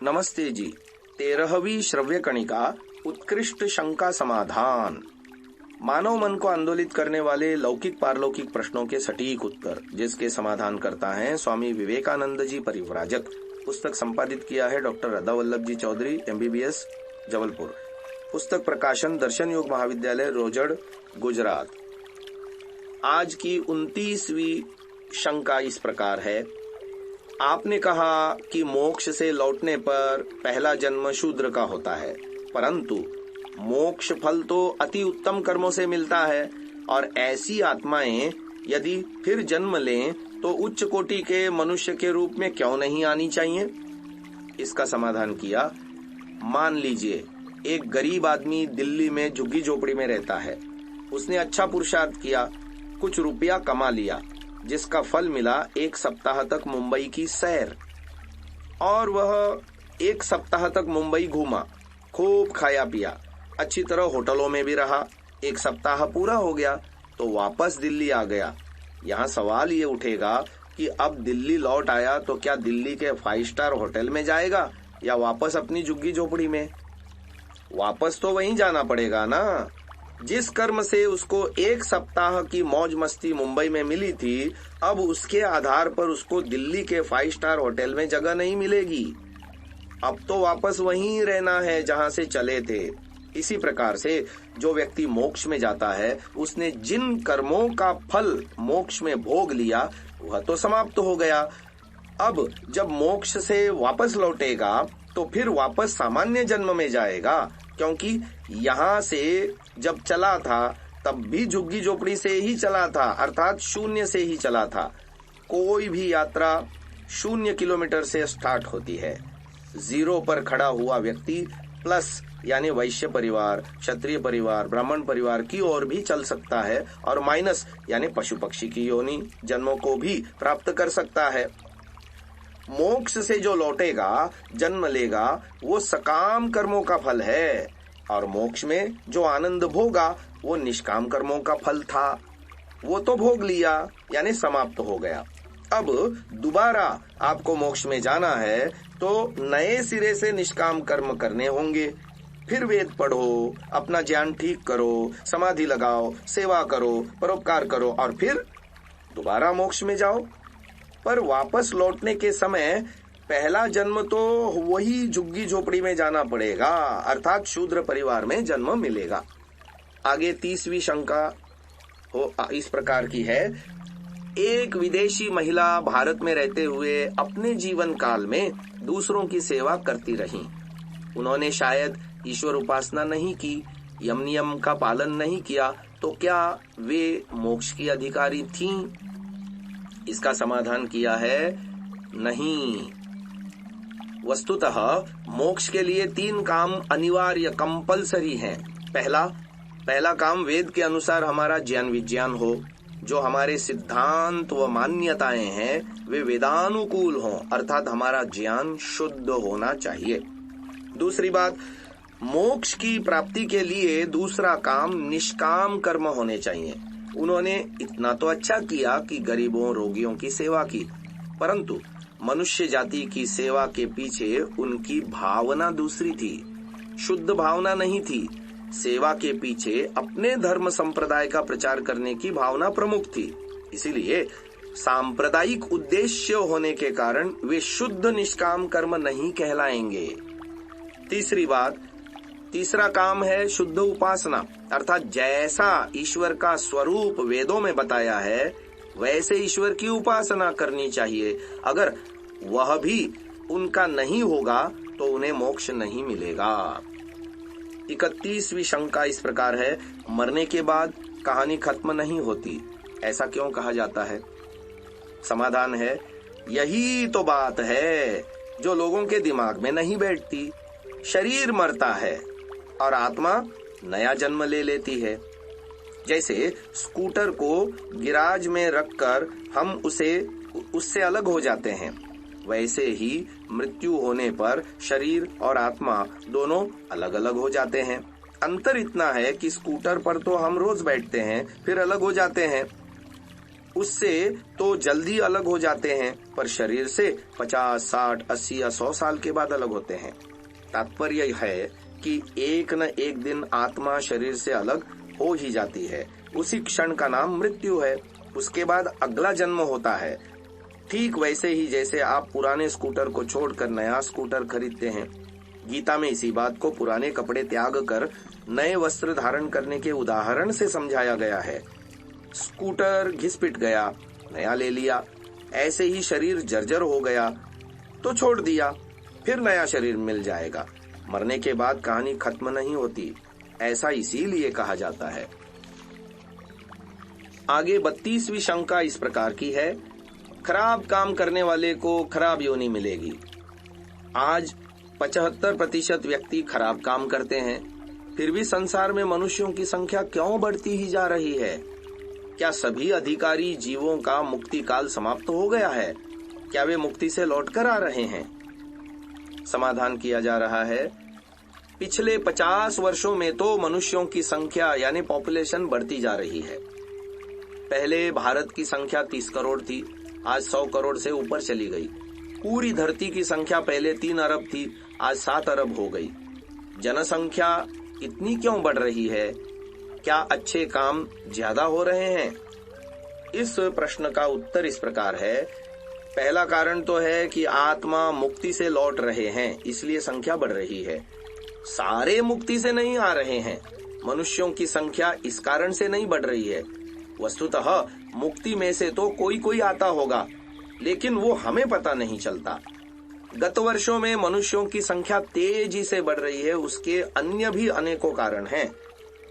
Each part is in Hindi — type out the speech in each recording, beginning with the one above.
नमस्ते जी। 13वीं श्रव्य कणिका उत्कृष्ट शंका समाधान। मानव मन को आंदोलित करने वाले लौकिक पारलौकिक प्रश्नों के सटीक उत्तर, जिसके समाधान करता है स्वामी विवेकानंद जी परिव्राजक। पुस्तक संपादित किया है डॉक्टर राधा वल्लभ जी चौधरी, MBBS, जबलपुर। पुस्तक प्रकाशन दर्शन योग महाविद्यालय, रोजड़, गुजरात। आज की 29वीं शंका इस प्रकार है। आपने कहा कि मोक्ष से लौटने पर पहला जन्म शूद्र का होता है, परंतु मोक्ष फल तो अति उत्तम कर्मों से मिलता है, और ऐसी आत्माएं यदि फिर जन्म लें तो उच्च कोटि के मनुष्य के रूप में क्यों नहीं आनी चाहिए? इसका समाधान किया। मान लीजिए एक गरीब आदमी दिल्ली में झुग्गी झोपड़ी में रहता है। उसने अच्छा पुरुषार्थ किया, कुछ रुपया कमा लिया, जिसका फल मिला 1 सप्ताह तक मुंबई की सैर, और वह 1 सप्ताह तक मुंबई घूमा, खूब खाया पिया, अच्छी तरह होटलों में भी रहा। 1 सप्ताह पूरा हो गया तो वापस दिल्ली आ गया। यहाँ सवाल ये उठेगा कि अब दिल्ली लौट आया तो क्या दिल्ली के 5 स्टार होटल में जाएगा या वापस अपनी झुग्गी झोपड़ी में? वापस तो वहीं जाना पड़ेगा ना। जिस कर्म से उसको 1 सप्ताह की मौज मस्ती मुंबई में मिली थी, अब उसके आधार पर उसको दिल्ली के 5 स्टार होटल में जगह नहीं मिलेगी। अब तो वापस वहीं रहना है जहां से चले थे। इसी प्रकार से जो व्यक्ति मोक्ष में जाता है, उसने जिन कर्मों का फल मोक्ष में भोग लिया वह तो समाप्त हो गया। अब जब मोक्ष से वापस लौटेगा तो फिर वापस सामान्य जन्म में जाएगा, क्योंकि यहाँ से जब चला था तब भी झुग्गी झोपड़ी से ही चला था, अर्थात शून्य से ही चला था। कोई भी यात्रा 0 किलोमीटर से स्टार्ट होती है। 0 पर खड़ा हुआ व्यक्ति प्लस यानी वैश्य परिवार, क्षत्रिय परिवार, ब्राह्मण परिवार की ओर भी चल सकता है, और माइनस यानी पशु पक्षी की योनि जन्मों को भी प्राप्त कर सकता है। मोक्ष से जो लौटेगा, जन्म लेगा, वो सकाम कर्मों का फल है, और मोक्ष में जो आनंद भोगा वो निष्काम कर्मों का फल था। वो तो भोग लिया यानी समाप्त हो गया। अब दोबारा आपको मोक्ष में जाना है तो नए सिरे से निष्काम कर्म करने होंगे। फिर वेद पढ़ो, अपना ज्ञान ठीक करो, समाधि लगाओ, सेवा करो, परोपकार करो, और फिर दोबारा मोक्ष में जाओ। पर वापस लौटने के समय पहला जन्म तो वही झुग्गी झोपड़ी में जाना पड़ेगा, अर्थात शूद्र परिवार में जन्म मिलेगा। आगे 30वीं शंका इस प्रकार की है। एक विदेशी महिला भारत में रहते हुए अपने जीवन काल में दूसरों की सेवा करती रहीं। उन्होंने शायद ईश्वर उपासना नहीं की, यम नियम का पालन नहीं किया, तो क्या वे मोक्ष की अधिकारी थीं? इसका समाधान किया है, नहीं। वस्तुतः मोक्ष के लिए 3 काम अनिवार्य, कंपलसरी हैं। पहला काम वेद के अनुसार हमारा ज्ञान विज्ञान हो, जो हमारे सिद्धांत व मान्यताएं हैं वे वेदानुकूल हों, अर्थात हमारा ज्ञान शुद्ध होना चाहिए। दूसरी बात, मोक्ष की प्राप्ति के लिए दूसरा काम निष्काम कर्म होने चाहिए। उन्होंने इतना तो अच्छा किया कि गरीबों रोगियों की सेवा की, परंतु मनुष्य जाति की सेवा के पीछे उनकी भावना दूसरी थी, शुद्ध भावना नहीं थी। सेवा के पीछे अपने धर्म संप्रदाय का प्रचार करने की भावना प्रमुख थी। इसीलिए सांप्रदायिक उद्देश्य होने के कारण वे शुद्ध निष्काम कर्म नहीं कहलाएंगे। तीसरी बात, तीसरा काम है शुद्ध उपासना, अर्थात जैसा ईश्वर का स्वरूप वेदों में बताया है वैसे ईश्वर की उपासना करनी चाहिए। अगर वह भी उनका नहीं होगा तो उन्हें मोक्ष नहीं मिलेगा। 31वीं शंका इस प्रकार है। मरने के बाद कहानी खत्म नहीं होती, ऐसा क्यों कहा जाता है? समाधान है, यही तो बात है जो लोगों के दिमाग में नहीं बैठती। शरीर मरता है और आत्मा नया जन्म ले लेती है। जैसे स्कूटर को गिराज में रखकर हम उससे अलग हो जाते हैं, वैसे ही मृत्यु होने पर शरीर और आत्मा दोनों अलग अलग हो जाते हैं। अंतर इतना है कि स्कूटर पर तो हम रोज बैठते हैं, फिर अलग हो जाते हैं। उससे तो जल्दी अलग हो जाते हैं, पर शरीर से 50, 60, 80 या 100 साल के बाद अलग होते हैं। तात्पर्य है कि एक न एक दिन आत्मा शरीर से अलग हो ही जाती है। उसी क्षण का नाम मृत्यु है। उसके बाद अगला जन्म होता है। ठीक वैसे ही जैसे आप पुराने स्कूटर को छोड़कर नया स्कूटर खरीदते हैं। गीता में इसी बात को पुराने कपड़े त्याग कर नए वस्त्र धारण करने के उदाहरण से समझाया गया है। स्कूटर घिस पिट गया, नया ले लिया। ऐसे ही शरीर जर्जर हो गया तो छोड़ दिया, फिर नया शरीर मिल जाएगा। मरने के बाद कहानी खत्म नहीं होती, ऐसा इसीलिए कहा जाता है। आगे 32वीं शंका इस प्रकार की है, खराब काम करने वाले को खराब योनि मिलेगी। आज 75% व्यक्ति खराब काम करते हैं, फिर भी संसार में मनुष्यों की संख्या क्यों बढ़ती ही जा रही है? क्या सभी अधिकारी जीवों का मुक्ति काल समाप्त हो गया है? क्या वे मुक्ति से लौटकर आ रहे हैं? समाधान किया जा रहा है, पिछले 50 वर्षों में तो मनुष्यों की संख्या यानी पॉपुलेशन बढ़ती जा रही है। पहले भारत की संख्या 30 करोड़ थी, आज 100 करोड़ से ऊपर चली गई। पूरी धरती की संख्या पहले 3 अरब थी, आज 7 अरब हो गई। जनसंख्या इतनी क्यों बढ़ रही है? क्या अच्छे काम ज्यादा हो रहे हैं? इस प्रश्न का उत्तर इस प्रकार है। पहला कारण तो है कि आत्मा मुक्ति से लौट रहे हैं, इसलिए संख्या बढ़ रही है। सारे मुक्ति से नहीं आ रहे हैं। मनुष्यों की संख्या इस कारण से नहीं बढ़ रही है। वस्तुतः मुक्ति में से तो कोई कोई आता होगा, लेकिन वो हमें पता नहीं चलता। गत वर्षों में मनुष्यों की संख्या तेजी से बढ़ रही है, उसके अन्य भी अनेकों कारण हैं।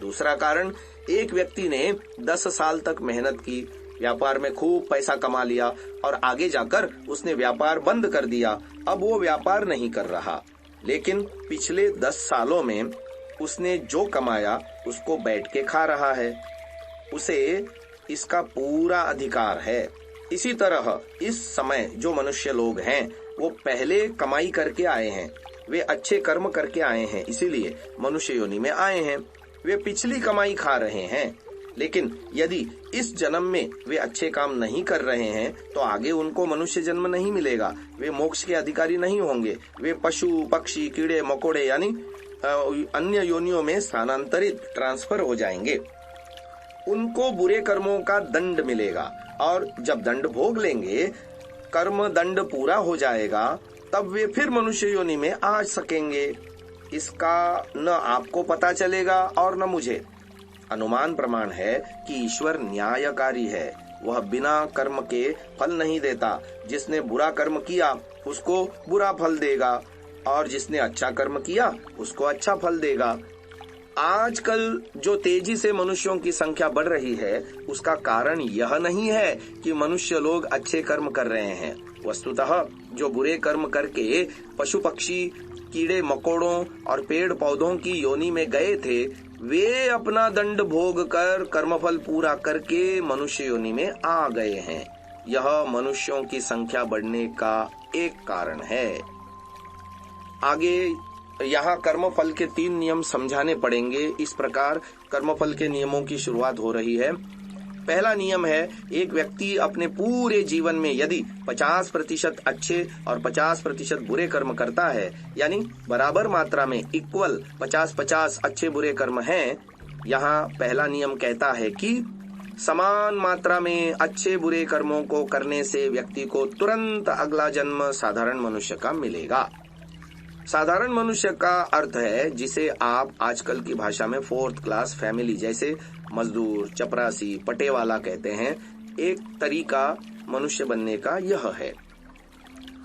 दूसरा कारण, एक व्यक्ति ने 10 साल तक मेहनत की, व्यापार में खूब पैसा कमा लिया और आगे जाकर उसने व्यापार बंद कर दिया। अब वो व्यापार नहीं कर रहा, लेकिन पिछले 10 सालों में उसने जो कमाया उसको बैठ के खा रहा है। उसे इसका पूरा अधिकार है। इसी तरह इस समय जो मनुष्य लोग हैं वो पहले कमाई करके आए हैं, वे अच्छे कर्म करके आए हैं, इसीलिए मनुष्य योनि में आए हैं। वे पिछली कमाई खा रहे हैं, लेकिन यदि इस जन्म में वे अच्छे काम नहीं कर रहे हैं तो आगे उनको मनुष्य जन्म नहीं मिलेगा, वे मोक्ष के अधिकारी नहीं होंगे। वे पशु, पक्षी, कीड़े मकोड़े यानी अन्य योनियों में स्थानांतरित ट्रांसफर हो जाएंगे। उनको बुरे कर्मों का दंड मिलेगा और जब दंड भोग लेंगे, कर्म दंड पूरा हो जाएगा, तब वे फिर मनुष्य योनि में आ सकेंगे। इसका न आपको पता चलेगा और न मुझे। अनुमान प्रमाण है कि ईश्वर न्यायकारी है। वह बिना कर्म के फल नहीं देता। जिसने बुरा कर्म किया उसको बुरा फल देगा और जिसने अच्छा कर्म किया उसको अच्छा फल देगा। आजकल जो तेजी से मनुष्यों की संख्या बढ़ रही है, उसका कारण यह नहीं है कि मनुष्य लोग अच्छे कर्म कर रहे हैं। वस्तुतः जो बुरे कर्म करके पशु पक्षी, कीड़े मकोड़ों और पेड़ पौधों की योनि में गए थे, वे अपना दंड भोग कर कर्मफल पूरा करके मनुष्य योनि में आ गए हैं। यह मनुष्यों की संख्या बढ़ने का एक कारण है। आगे यहाँ कर्मफल के 3 नियम समझाने पड़ेंगे। इस प्रकार कर्मफल के नियमों की शुरुआत हो रही है। पहला नियम है, एक व्यक्ति अपने पूरे जीवन में यदि 50% अच्छे और 50% बुरे कर्म करता है, यानी बराबर मात्रा में इक्वल 50-50 अच्छे बुरे कर्म हैं, यहाँ पहला नियम कहता है कि समान मात्रा में अच्छे बुरे कर्मों को करने से व्यक्ति को तुरंत अगला जन्म साधारण मनुष्य का मिलेगा। साधारण मनुष्य का अर्थ है जिसे आप आजकल की भाषा में 4th क्लास फैमिली जैसे मजदूर, चपरासी, पटेवाला कहते हैं। एक तरीका मनुष्य बनने का यह है।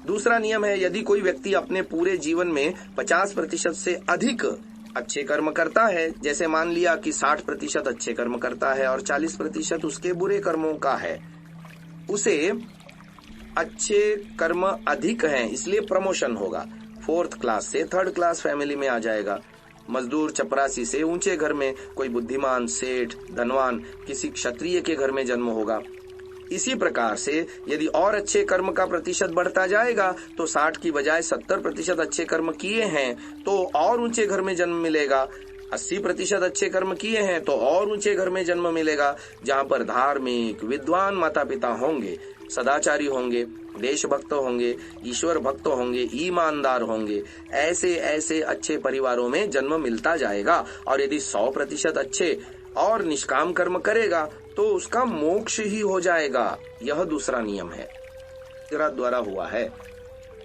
दूसरा नियम है, यदि कोई व्यक्ति अपने पूरे जीवन में 50% से अधिक अच्छे कर्म करता है, जैसे मान लिया कि 60% अच्छे कर्म करता है और 40% उसके बुरे कर्मों का है, उसे अच्छे कर्म अधिक हैं इसलिए प्रमोशन होगा। 4th क्लास से 3rd क्लास फैमिली में आ जाएगा। मजदूर चपरासी से ऊंचे घर में, कोई बुद्धिमान, सेठ, धनवान, किसी क्षत्रिय के घर में जन्म होगा। इसी प्रकार से यदि और अच्छे कर्म का प्रतिशत बढ़ता जाएगा तो 60 की बजाय 70% अच्छे कर्म किए हैं तो और ऊंचे घर में जन्म मिलेगा। 80% अच्छे कर्म किए हैं तो और ऊंचे घर में जन्म मिलेगा, जहां पर धार्मिक विद्वान माता पिता होंगे, सदाचारी होंगे, देशभक्त होंगे, ईश्वर भक्त होंगे, ईमानदार होंगे। ऐसे ऐसे अच्छे परिवारों में जन्म मिलता जाएगा। और यदि 100% अच्छे और निष्काम कर्म करेगा तो उसका मोक्ष ही हो जाएगा। यह दूसरा नियम है, द्वारा हुआ है।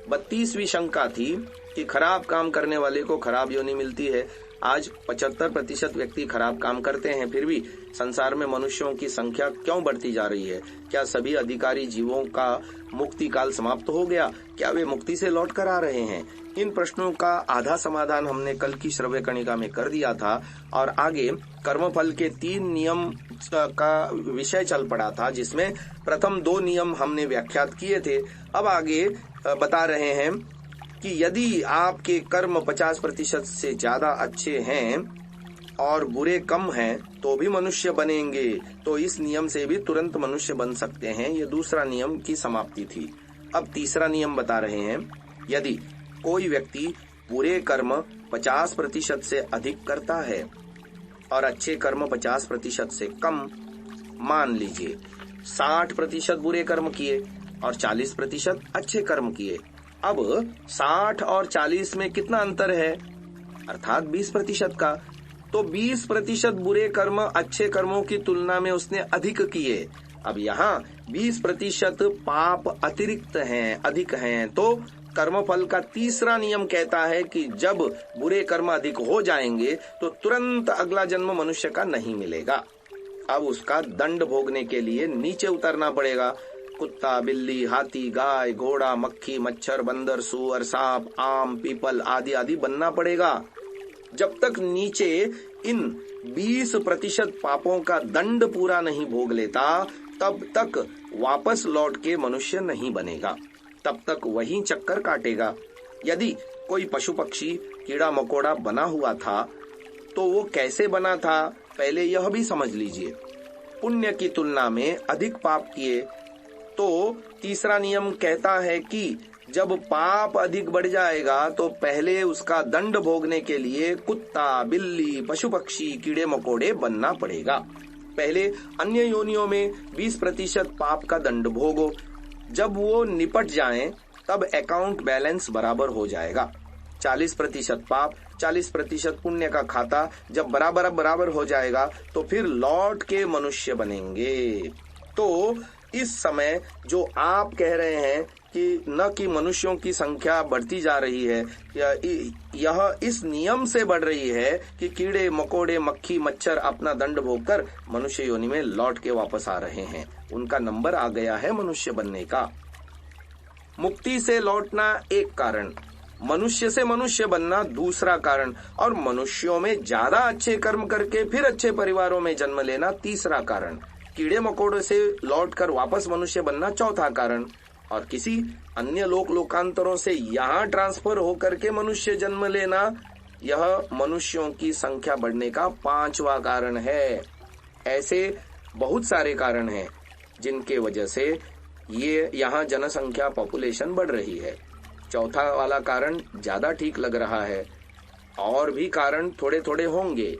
32वीं शंका थी कि खराब काम करने वाले को खराब योनि मिलती है। आज 75% व्यक्ति खराब काम करते हैं, फिर भी संसार में मनुष्यों की संख्या क्यों बढ़ती जा रही है? क्या सभी अधिकारी जीवों का मुक्ति काल समाप्त हो गया? क्या वे मुक्ति से लौट कर आ रहे हैं? इन प्रश्नों का आधा समाधान हमने कल की श्रव्य कणिका में कर दिया था और आगे कर्मफल के 3 नियम का विषय चल पड़ा था, जिसमें प्रथम 2 नियम हमने व्याख्यात किए थे। अब आगे बता रहे हैं कि यदि आपके कर्म 50% से ज्यादा अच्छे हैं और बुरे कम हैं तो भी मनुष्य बनेंगे, तो इस नियम से भी तुरंत मनुष्य बन सकते हैं। ये दूसरा नियम की समाप्ति थी। अब तीसरा नियम बता रहे हैं, यदि कोई व्यक्ति बुरे कर्म 50% से अधिक करता है और अच्छे कर्म 50% से कम, मान लीजिए 60% बुरे कर्म किए और 40% अच्छे कर्म किए। अब 60 और 40 में कितना अंतर है? अर्थात 20% का। तो 20% बुरे कर्म अच्छे कर्मों की तुलना में उसने अधिक किए। अब यहाँ 20% पाप अतिरिक्त हैं, अधिक हैं। तो कर्मफल का तीसरा नियम कहता है कि जब बुरे कर्म अधिक हो जाएंगे तो तुरंत अगला जन्म मनुष्य का नहीं मिलेगा। अब उसका दंड भोगने के लिए नीचे उतरना पड़ेगा। कुत्ता, बिल्ली, हाथी, गाय, घोड़ा, मक्खी, मच्छर, बंदर, सुअर, सांप, आम, पीपल आदि आदि बनना पड़ेगा। जब तक नीचे इन 20% पापों का दंड पूरा नहीं भोग लेता, तब तक वापस लौट के मनुष्य नहीं बनेगा, तब तक वही चक्कर काटेगा। यदि कोई पशु पक्षी कीड़ा मकोड़ा बना हुआ था तो वो कैसे बना था, पहले यह भी समझ लीजिए। पुण्य की तुलना में अधिक पाप किए तो तीसरा नियम कहता है कि जब पाप अधिक बढ़ जाएगा तो पहले उसका दंड भोगने के लिए कुत्ता, बिल्ली, पशु पक्षी, कीड़े मकोड़े बनना पड़ेगा। पहले अन्य योनियों में 20% पाप का दंड भोगो। जब वो निपट जाएं, तब अकाउंट बैलेंस बराबर हो जाएगा। 40% पाप, 40% पुण्य का खाता जब बराबर हो जाएगा तो फिर लौट के मनुष्य बनेंगे। तो इस समय जो आप कह रहे हैं कि न कि मनुष्यों की संख्या बढ़ती जा रही है, यह इस नियम से बढ़ रही है कि कीड़े मकोड़े, मक्खी, मच्छर अपना दंड भोगकर मनुष्य योनि में लौट के वापस आ रहे हैं। उनका नंबर आ गया है मनुष्य बनने का। मुक्ति से लौटना एक कारण, मनुष्य से मनुष्य बनना दूसरा कारण, और मनुष्यों में ज्यादा अच्छे कर्म करके फिर अच्छे परिवारों में जन्म लेना तीसरा कारण, कीड़े मकोड़े से लौटकर वापस मनुष्य बनना चौथा कारण, और किसी अन्य लोकांतरों से यहाँ ट्रांसफर होकर के मनुष्य जन्म लेना, यह मनुष्यों की संख्या बढ़ने का 5वां कारण है। ऐसे बहुत सारे कारण हैं जिनके वजह से ये यहाँ जनसंख्या पॉपुलेशन बढ़ रही है। चौथा वाला कारण ज्यादा ठीक लग रहा है, और भी कारण थोड़े थोड़े होंगे।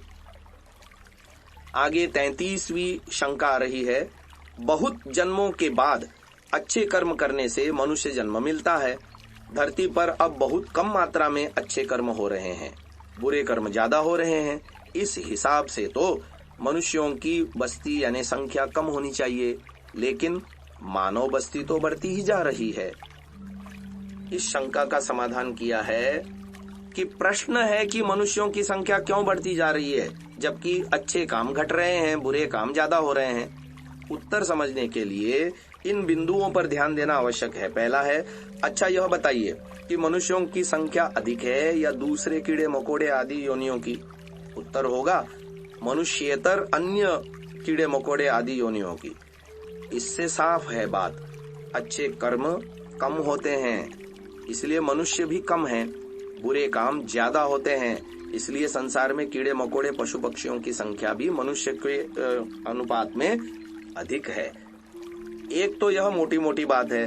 आगे 33वीं शंका आ रही है, बहुत जन्मों के बाद अच्छे कर्म करने से मनुष्य जन्म मिलता है। धरती पर अब बहुत कम मात्रा में अच्छे कर्म हो रहे हैं, बुरे कर्म ज्यादा हो रहे हैं। इस हिसाब से तो मनुष्यों की बस्ती यानी संख्या कम होनी चाहिए, लेकिन मानव बस्ती तो बढ़ती ही जा रही है। इस शंका का समाधान किया है कि प्रश्न है कि मनुष्यों की संख्या क्यों बढ़ती जा रही है जबकि अच्छे काम घट रहे हैं, बुरे काम ज्यादा हो रहे हैं। उत्तर समझने के लिए इन बिंदुओं पर ध्यान देना आवश्यक है। पहला है, अच्छा यह बताइए कि मनुष्यों की संख्या अधिक है या दूसरे कीड़े मकोड़े आदि योनियों की? उत्तर होगा मनुष्येतर अन्य कीड़े मकोड़े आदि योनियों की। इससे साफ है बात, अच्छे कर्म कम होते हैं इसलिए मनुष्य भी कम हैं, बुरे काम ज्यादा होते हैं इसलिए संसार में कीड़े मकोड़े पशु पक्षियों की संख्या भी मनुष्य के अनुपात में अधिक है। एक तो यह मोटी मोटी बात है।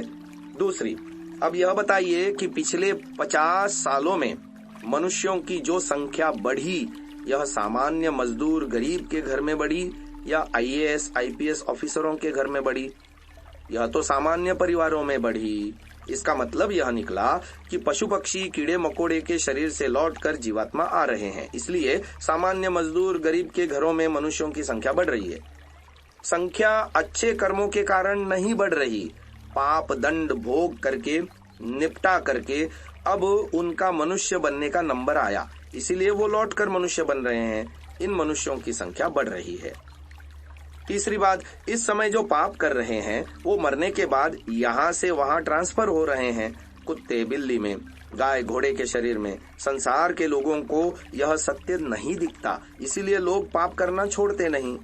दूसरी, अब यह बताइए कि पिछले 50 सालों में मनुष्यों की जो संख्या बढ़ी यह सामान्य मजदूर गरीब के घर में बढ़ी या IAS IPS ऑफिसरों के घर में बढ़ी? यह तो सामान्य परिवारों में बढ़ी। इसका मतलब यह निकला कि पशु पक्षी कीड़े मकोड़े के शरीर से लौटकर जीवात्मा आ रहे हैं, इसलिए सामान्य मजदूर गरीब के घरों में मनुष्यों की संख्या बढ़ रही है। संख्या अच्छे कर्मों के कारण नहीं बढ़ रही, पाप दंड भोग करके निपटा करके अब उनका मनुष्य बनने का नंबर आया, इसीलिए वो लौटकर मनुष्य बन रहे हैं। इन मनुष्यों की संख्या बढ़ रही है। तीसरी बात, इस समय जो पाप कर रहे हैं वो मरने के बाद यहाँ से वहाँ ट्रांसफर हो रहे हैं, कुत्ते बिल्ली में, गाय घोड़े के शरीर में। संसार के लोगों को यह सत्य नहीं दिखता, इसीलिए लोग पाप करना छोड़ते नहीं।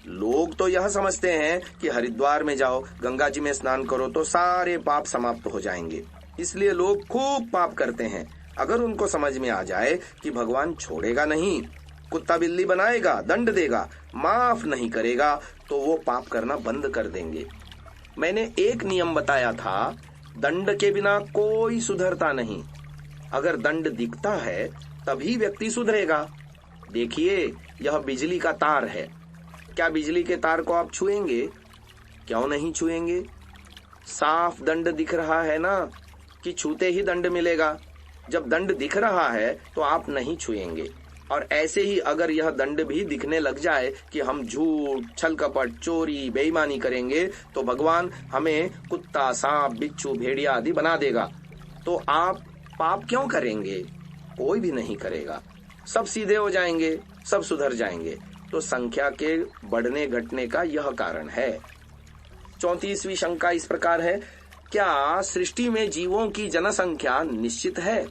लोग तो यह समझते हैं कि हरिद्वार में जाओ, गंगा जी में स्नान करो तो सारे पाप समाप्त हो जाएंगे, इसलिए लोग खूब पाप करते हैं। अगर उनको समझ में आ जाए कि भगवान छोड़ेगा नहीं, कुत्ता बिल्ली बनाएगा, दंड देगा, माफ नहीं करेगा, तो वो पाप करना बंद कर देंगे। मैंने एक नियम बताया था, दंड के बिना कोई सुधरता नहीं। अगर दंड दिखता है तभी व्यक्ति सुधरेगा। देखिए, यह बिजली का तार है। क्या बिजली के तार को आप छुएंगे? क्यों नहीं छुएंगे? साफ दंड दिख रहा है ना, कि छूते ही दंड मिलेगा। जब दंड दिख रहा है तो आप नहीं छुएंगे। और ऐसे ही अगर यह दंड भी दिखने लग जाए कि हम झूठ, छल कपट, चोरी, बेईमानी करेंगे तो भगवान हमें कुत्ता, सांप, बिच्छू, भेड़िया आदि बना देगा। तो आप पाप क्यों करेंगे? कोई भी नहीं करेगा। सब सीधे हो जाएंगे, सब सुधर जाएंगे। तो संख्या के बढ़ने घटने का यह कारण है। 34वीं शंका इस प्रकार है, क्या सृष्टि में जीवों की जनसंख्या निश्चित है?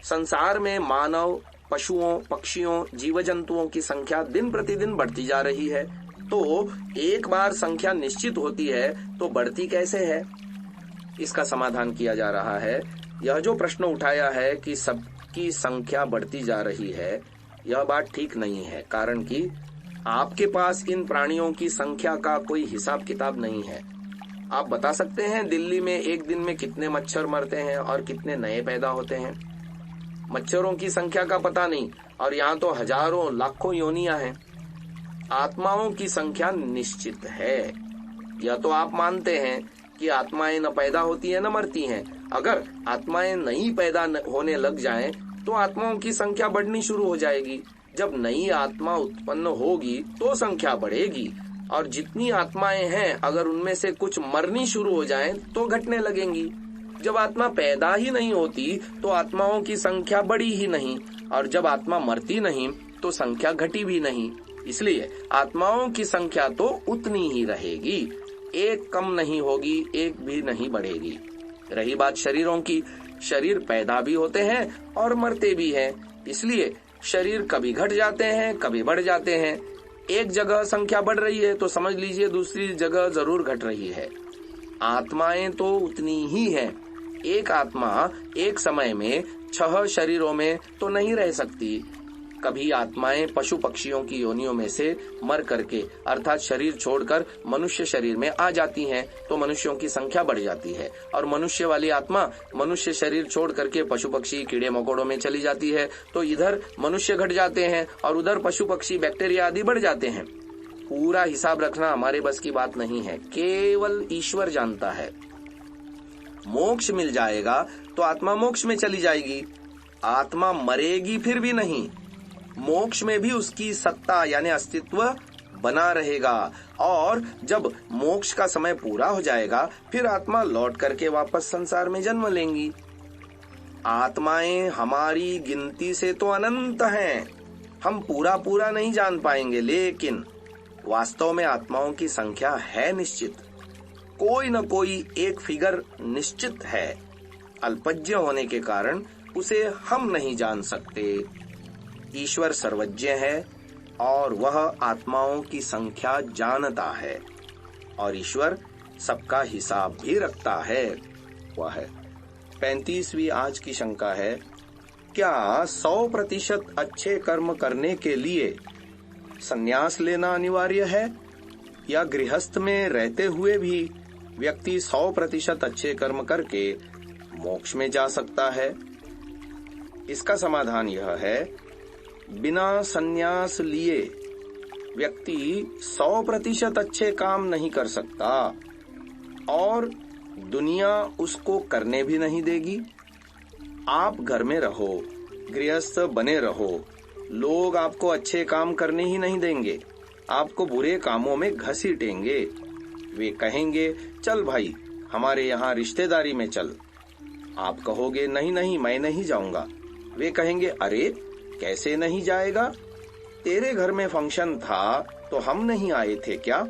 संसार में मानव, पशुओं, पक्षियों, जीव जंतुओं की संख्या दिन प्रतिदिन बढ़ती जा रही है। तो एक बार संख्या निश्चित होती है तो बढ़ती कैसे है? इसका समाधान किया जा रहा है। यह जो प्रश्न उठाया है कि सबकी संख्या बढ़ती जा रही है, यह बात ठीक नहीं है। कारण कि आपके पास इन प्राणियों की संख्या का कोई हिसाब किताब नहीं है। आप बता सकते हैं दिल्ली में एक दिन में कितने मच्छर मरते हैं और कितने नए पैदा होते हैं? मच्छरों की संख्या का पता नहीं, और यहाँ तो हजारों लाखों योनियां हैं। आत्माओं की संख्या निश्चित है। यह तो आप मानते हैं कि आत्माएं न पैदा होती है न मरती हैं। अगर आत्माएं नहीं पैदा होने लग जाएं, तो आत्माओं की संख्या बढ़नी शुरू हो जाएगी। जब नई आत्मा उत्पन्न होगी तो संख्या बढ़ेगी, और जितनी आत्माएं हैं अगर उनमें से कुछ मरनी शुरू हो जाएं तो घटने लगेंगी। जब आत्मा पैदा ही नहीं होती तो आत्माओं की संख्या बढ़ी ही नहीं, और जब आत्मा मरती नहीं तो संख्या घटी भी नहीं। इसलिए आत्माओं की संख्या तो उतनी ही रहेगी, एक कम नहीं होगी, एक भी नहीं बढ़ेगी। रही बात शरीरों की, शरीर पैदा भी होते हैं और मरते भी हैं, इसलिए शरीर कभी घट जाते हैं, कभी बढ़ जाते हैं। एक जगह संख्या बढ़ रही है तो समझ लीजिए दूसरी जगह जरूर घट रही है। आत्माएं तो उतनी ही हैं। एक आत्मा एक समय में 6 शरीरों में तो नहीं रह सकती। कभी आत्माएं पशु पक्षियों की योनियों में से मर करके अर्थात शरीर छोड़कर मनुष्य शरीर में आ जाती हैं, तो मनुष्यों की संख्या बढ़ जाती है। और मनुष्य वाली आत्मा मनुष्य शरीर छोड़ करके पशु पक्षी कीड़े मकोड़ों में चली जाती है, तो इधर मनुष्य घट जाते हैं और उधर पशु पक्षी बैक्टीरिया आदि बढ़ जाते हैं। पूरा हिसाब रखना हमारे बस की बात नहीं है, केवल ईश्वर जानता है। मोक्ष मिल जाएगा तो आत्मा मोक्ष में चली जाएगी। आत्मा मरेगी फिर भी नहीं, मोक्ष में भी उसकी सत्ता यानी अस्तित्व बना रहेगा। और जब मोक्ष का समय पूरा हो जाएगा फिर आत्मा लौट करके वापस संसार में जन्म लेंगी। आत्माएं हमारी गिनती से तो अनंत हैं, हम पूरा नहीं जान पाएंगे, लेकिन वास्तव में आत्माओं की संख्या है निश्चित। कोई न कोई एक फिगर निश्चित है, अल्पज्ञ होने के कारण उसे हम नहीं जान सकते। ईश्वर सर्वज्ञ है और वह आत्माओं की संख्या जानता है, और ईश्वर सबका हिसाब भी रखता है। वह है 35वीं आज की शंका है, क्या 100% अच्छे कर्म करने के लिए संन्यास लेना अनिवार्य है, या गृहस्थ में रहते हुए भी व्यक्ति 100% अच्छे कर्म करके मोक्ष में जा सकता है? इसका समाधान यह है बिना संन्यास लिए व्यक्ति 100% अच्छे काम नहीं कर सकता और दुनिया उसको करने भी नहीं देगी। आप घर में रहो, गृहस्थ बने रहो, लोग आपको अच्छे काम करने ही नहीं देंगे, आपको बुरे कामों में घसीटेंगे। वे कहेंगे चल भाई हमारे यहाँ रिश्तेदारी में चल। आप कहोगे नहीं नहीं मैं नहीं जाऊंगा। वे कहेंगे अरे कैसे नहीं जाएगा, तेरे घर में फंक्शन था तो हम नहीं आए थे क्या?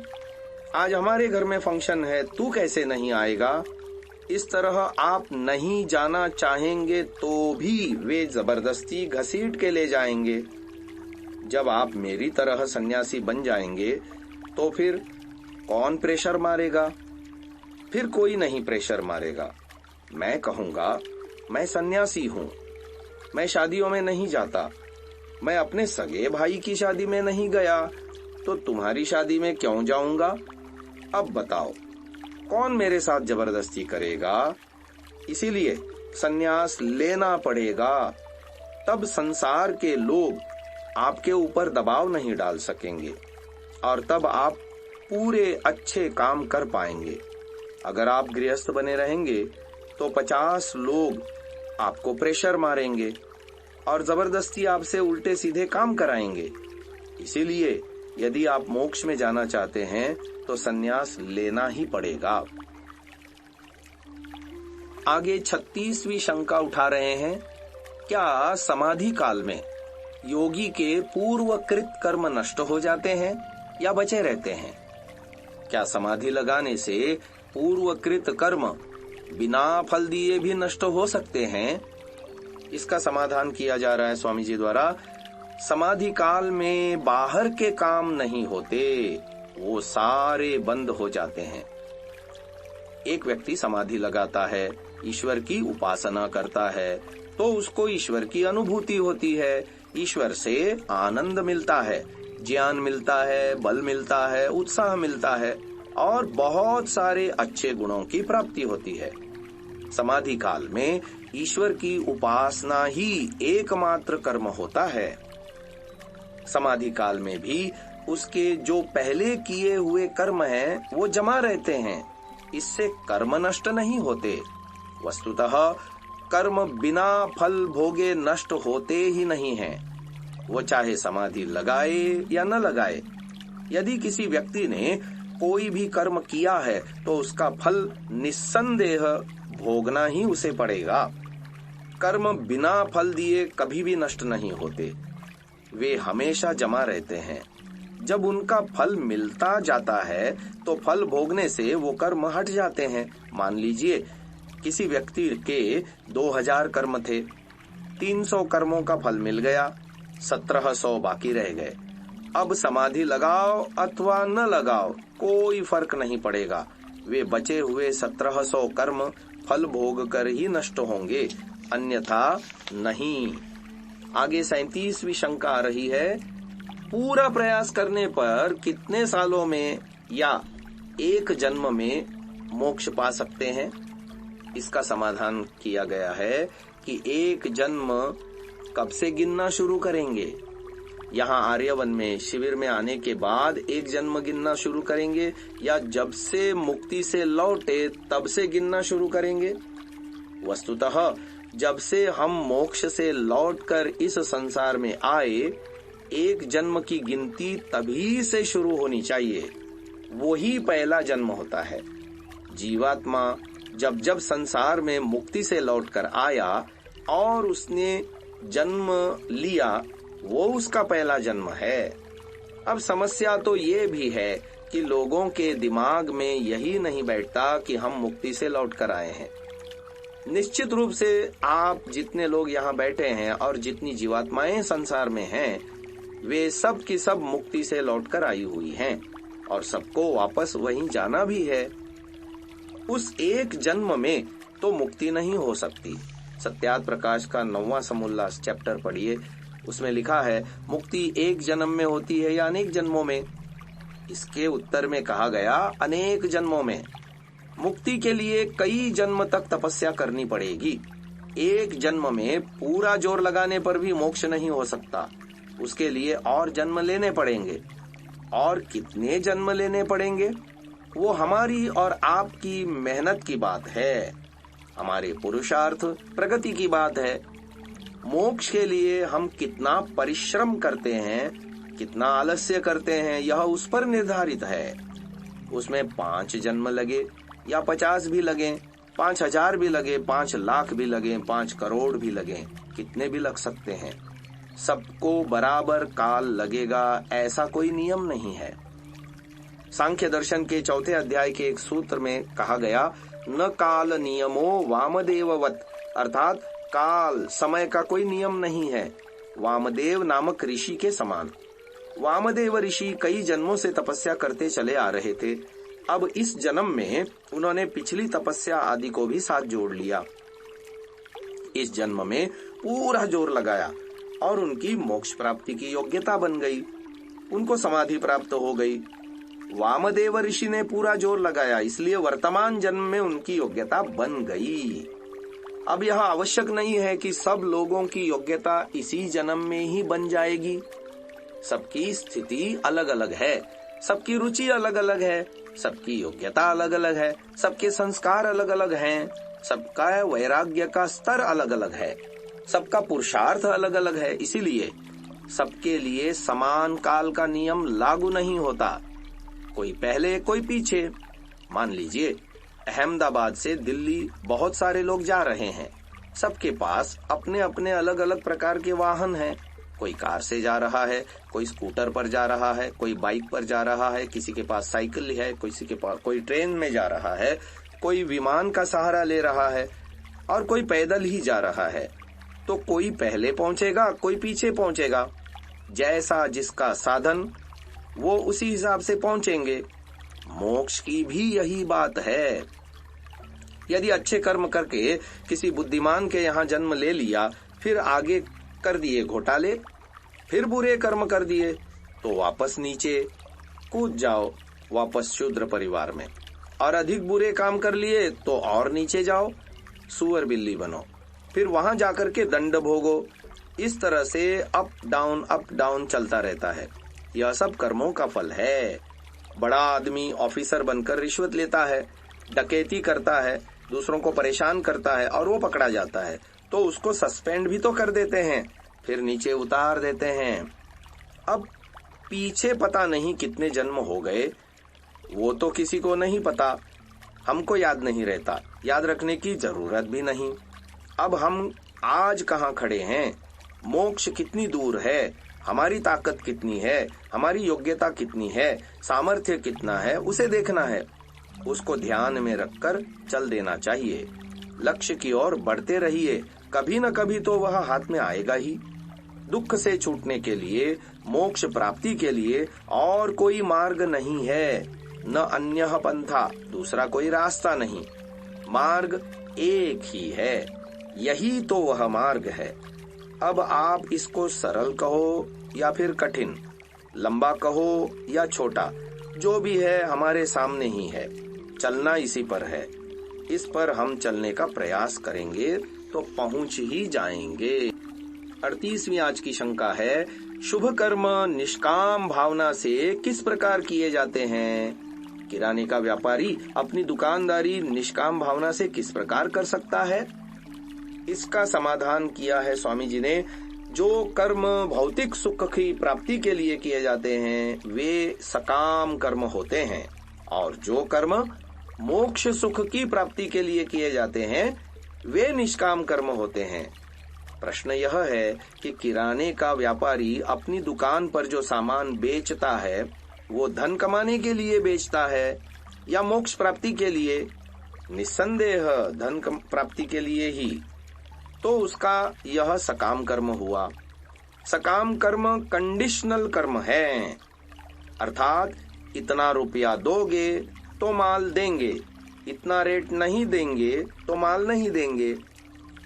आज हमारे घर में फंक्शन है, तू कैसे नहीं आएगा? इस तरह आप नहीं जाना चाहेंगे तो भी वे जबरदस्ती घसीट के ले जाएंगे। जब आप मेरी तरह सन्यासी बन जाएंगे तो फिर कौन प्रेशर मारेगा? फिर कोई नहीं प्रेशर मारेगा। मैं कहूंगा मैं सन्यासी हूं, मैं शादियों में नहीं जाता, मैं अपने सगे भाई की शादी में नहीं गया तो तुम्हारी शादी में क्यों जाऊंगा? अब बताओ कौन मेरे साथ जबरदस्ती करेगा? इसीलिए संन्यास लेना पड़ेगा, तब संसार के लोग आपके ऊपर दबाव नहीं डाल सकेंगे और तब आप पूरे अच्छे काम कर पाएंगे। अगर आप गृहस्थ बने रहेंगे तो 50 लोग आपको प्रेशर मारेंगे और जबरदस्ती आपसे उल्टे सीधे काम कराएंगे। इसीलिए यदि आप मोक्ष में जाना चाहते हैं तो संन्यास लेना ही पड़ेगा। आगे 36वीं शंका उठा रहे हैं, क्या समाधि काल में योगी के पूर्वकृत कर्म नष्ट हो जाते हैं या बचे रहते हैं? क्या समाधि लगाने से पूर्वकृत कर्म बिना फल दिए भी नष्ट हो सकते हैं? इसका समाधान किया जा रहा है स्वामी जी द्वारा। समाधि काल में बाहर के काम नहीं होते, वो सारे बंद हो जाते हैं। एक व्यक्ति समाधि लगाता है, ईश्वर की उपासना करता है तो उसको ईश्वर की अनुभूति होती है, ईश्वर से आनंद मिलता है, ज्ञान मिलता है, बल मिलता है, उत्साह मिलता है और बहुत सारे अच्छे गुणों की प्राप्ति होती है। समाधि काल में ईश्वर की उपासना ही एकमात्र कर्म होता है। समाधि काल में भी उसके जो पहले किए हुए कर्म हैं वो जमा रहते हैं, इससे कर्म नष्ट नहीं होते। वस्तुतः कर्म बिना फल भोगे नष्ट होते ही नहीं हैं, वो चाहे समाधि लगाए या न लगाए। यदि किसी व्यक्ति ने कोई भी कर्म किया है तो उसका फल निस्संदेह भोगना ही उसे पड़ेगा। कर्म बिना फल दिए कभी भी नष्ट नहीं होते, वे हमेशा जमा रहते हैं। जब उनका फल मिलता जाता है तो फल भोगने से वो कर्म हट जाते हैं। मान लीजिए किसी व्यक्ति के 2000 कर्म थे, 300 कर्मों का फल मिल गया, 1700 बाकी रह गए। अब समाधि लगाओ अथवा न लगाओ कोई फर्क नहीं पड़ेगा, वे बचे हुए 1700 कर्म फल भोग कर ही नष्ट होंगे, अन्यथा नहीं। आगे 37वीं शंका आ रही है, पूरा प्रयास करने पर कितने सालों में या एक जन्म में मोक्ष पा सकते हैं? इसका समाधान किया गया है कि एक जन्म कब से गिनना शुरू करेंगे। यहाँ आर्यवन में शिविर में आने के बाद एक जन्म गिनना शुरू करेंगे या जब से मुक्ति से लौटे तब से गिनना शुरू करेंगे? वस्तुतः जब से हम मोक्ष से लौटकर इस संसार में आए, एक जन्म की गिनती तभी से शुरू होनी चाहिए, वो ही पहला जन्म होता है। जीवात्मा जब जब संसार में मुक्ति से लौटकर आया और उसने जन्म लिया, वो उसका पहला जन्म है। अब समस्या तो ये भी है कि लोगों के दिमाग में यही नहीं बैठता कि हम मुक्ति से लौटकर आए हैं। निश्चित रूप से आप जितने लोग यहाँ बैठे हैं और जितनी जीवात्माएं संसार में हैं, वे सब की सब मुक्ति से लौटकर आई हुई हैं और सबको वापस वहीं जाना भी है। उस एक जन्म में तो मुक्ति नहीं हो सकती। सत्यार्थ प्रकाश का 9वां समोल्लास चैप्टर पढ़िए, उसमें लिखा है मुक्ति एक जन्म में होती है या अनेक जन्मों में? इसके उत्तर में कहा गया अनेक जन्मों में। मुक्ति के लिए कई जन्म तक तपस्या करनी पड़ेगी। एक जन्म में पूरा जोर लगाने पर भी मोक्ष नहीं हो सकता। उसके लिए और जन्म लेने पड़ेंगे। और कितने जन्म लेने पड़ेंगे वो हमारी और आपकी मेहनत की बात है, हमारे पुरुषार्थ प्रगति की बात है। मोक्ष के लिए हम कितना परिश्रम करते हैं, कितना आलस्य करते हैं, यह उस पर निर्धारित है। उसमें 5 जन्म लगे या 50 भी लगे, 5000 भी लगे, 5 लाख भी लगे, 5 करोड़ भी लगे, कितने भी लग सकते हैं। सबको बराबर काल लगेगा ऐसा कोई नियम नहीं है। सांख्य दर्शन के 4 अध्याय के एक सूत्र में कहा गया, न काल नियमो वामदेववत, अर्थात काल समय का कोई नियम नहीं है, वामदेव नामक ऋषि के समान। वामदेव ऋषि कई जन्मों से तपस्या करते चले आ रहे थे। अब इस जन्म में उन्होंने पिछली तपस्या आदि को भी साथ जोड़ लिया। इस जन्म में पूरा जोर लगाया और उनकी मोक्ष प्राप्ति की योग्यता बन गई, उनको समाधि प्राप्त हो गई। वामदेव ऋषि ने पूरा जोर लगाया, इसलिए वर्तमान जन्म में उनकी योग्यता बन गई। अब यह आवश्यक नहीं है कि सब लोगों की योग्यता इसी जन्म में ही बन जाएगी। सबकी स्थिति अलग अलग है, सबकी रुचि अलग अलग है, सबकी योग्यता अलग अलग है, सबके संस्कार अलग अलग हैं, सबका वैराग्य का स्तर अलग अलग है, सबका पुरुषार्थ अलग अलग है। इसीलिए सबके लिए समान काल का नियम लागू नहीं होता, कोई पहले कोई पीछे। मान लीजिए अहमदाबाद से दिल्ली बहुत सारे लोग जा रहे हैं, सबके पास अपने अपने अलग अलग प्रकार के वाहन हैं। कोई कार से जा रहा है, कोई स्कूटर पर जा रहा है, कोई बाइक पर जा रहा है, किसी के पास साइकिल है, किसी के पास कोई ट्रेन में जा रहा है, कोई विमान का सहारा ले रहा है और कोई पैदल ही जा रहा है। तो कोई पहले पहुंचेगा, कोई पीछे पहुंचेगा। जैसा जिसका साधन वो उसी हिसाब से पहुंचेंगे। मोक्ष की भी यही बात है। यदि अच्छे कर्म करके किसी बुद्धिमान के यहाँ जन्म ले लिया, फिर आगे कर दिए घोटाले, फिर बुरे कर्म कर दिए, तो वापस नीचे कूद जाओ, वापस शूद्र परिवार में। और अधिक बुरे काम कर लिए तो और नीचे जाओ, सुअर बिल्ली बनो, फिर वहां जाकर के दंड भोगो। इस तरह से अप डाउन चलता रहता है। यह सब कर्मों का फल है। बड़ा आदमी ऑफिसर बनकर रिश्वत लेता है, डकैती करता है, दूसरों को परेशान करता है और वो पकड़ा जाता है, तो उसको सस्पेंड भी तो कर देते हैं, फिर नीचे उतार देते हैं। अब पीछे पता नहीं कितने जन्म हो गए, वो तो किसी को नहीं पता, हमको याद नहीं रहता, याद रखने की जरूरत भी नहीं। अब हम आज कहाँ खड़े हैं, मोक्ष कितनी दूर है, हमारी ताकत कितनी है, हमारी योग्यता कितनी है, सामर्थ्य कितना है, उसे देखना है। उसको ध्यान में रखकर चल देना चाहिए। लक्ष्य की ओर बढ़ते रहिए, कभी न कभी तो वह हाथ में आएगा ही। दुख से छूटने के लिए, मोक्ष प्राप्ति के लिए और कोई मार्ग नहीं है, न अन्यः पंथा, दूसरा कोई रास्ता नहीं। मार्ग एक ही है, यही तो वह मार्ग है। अब आप इसको सरल कहो या फिर कठिन, लंबा कहो या छोटा, जो भी है हमारे सामने ही है, चलना इसी पर है। इस पर हम चलने का प्रयास करेंगे तो पहुंच ही जाएंगे। 38वीं आज की शंका है, शुभ कर्म निष्काम भावना से किस प्रकार किए जाते हैं? किराने का व्यापारी अपनी दुकानदारी निष्काम भावना से किस प्रकार कर सकता है? इसका समाधान किया है स्वामी जी ने। जो कर्म भौतिक सुख की प्राप्ति के लिए किए जाते हैं वे सकाम कर्म होते हैं, और जो कर्म मोक्ष सुख की प्राप्ति के लिए किए जाते हैं वे निष्काम कर्म होते हैं। प्रश्न यह है कि किराने का व्यापारी अपनी दुकान पर जो सामान बेचता है वो धन कमाने के लिए बेचता है या मोक्ष प्राप्ति के लिए? निस्संदेह धन प्राप्ति के लिए ही, तो उसका यह सकाम कर्म हुआ। सकाम कर्म कंडीशनल कर्म है, अर्थात इतना रुपया दोगे तो माल देंगे, इतना रेट नहीं देंगे तो माल नहीं देंगे।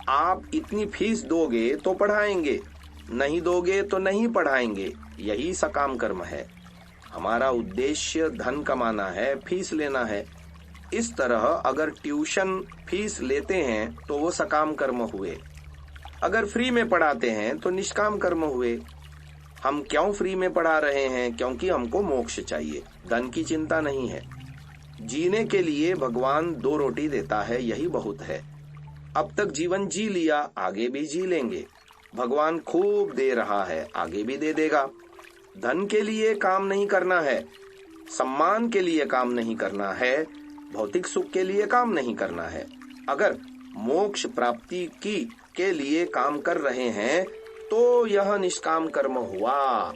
आप इतनी फीस दोगे तो पढ़ाएंगे, नहीं दोगे तो नहीं पढ़ाएंगे। यही सकाम कर्म है। हमारा उद्देश्य धन कमाना है, फीस लेना है। इस तरह अगर ट्यूशन फीस लेते हैं तो वो सकाम कर्म हुए, अगर फ्री में पढ़ाते हैं तो निष्काम कर्म हुए। हम क्यों फ्री में पढ़ा रहे हैं? क्योंकि हमको मोक्ष चाहिए, धन की चिंता नहीं है। जीने के लिए भगवान 2 रोटी देता है, यही बहुत है। अब तक जीवन जी लिया, आगे भी जी लेंगे। भगवान खूब दे रहा है, आगे भी दे देगा। धन के लिए काम नहीं करना है, सम्मान के लिए काम नहीं करना है, भौतिक सुख के लिए काम नहीं करना है। अगर मोक्ष प्राप्ति की के लिए काम कर रहे हैं तो यह निष्काम कर्म हुआ।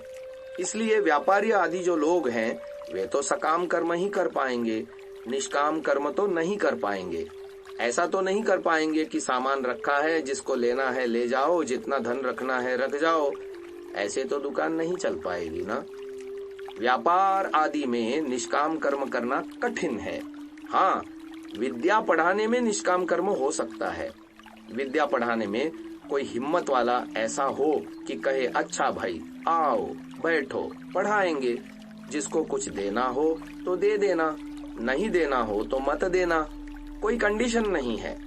इसलिए व्यापारी आदि जो लोग हैं वे तो सकाम कर्म ही कर पाएंगे, निष्काम कर्म तो नहीं कर पाएंगे। ऐसा तो नहीं कर पाएंगे कि सामान रखा है, जिसको लेना है ले जाओ, जितना धन रखना है रख जाओ। ऐसे तो दुकान नहीं चल पाएगी ना। व्यापार आदि में निष्काम कर्म करना कठिन है। हाँ, विद्या पढ़ाने में निष्काम कर्म हो सकता है। विद्या पढ़ाने में कोई हिम्मत वाला ऐसा हो कि कहे अच्छा भाई आओ बैठो पढ़ाएंगे। जिसको कुछ देना हो तो दे देना, नहीं देना हो तो मत देना। कोई कंडीशन नहीं है,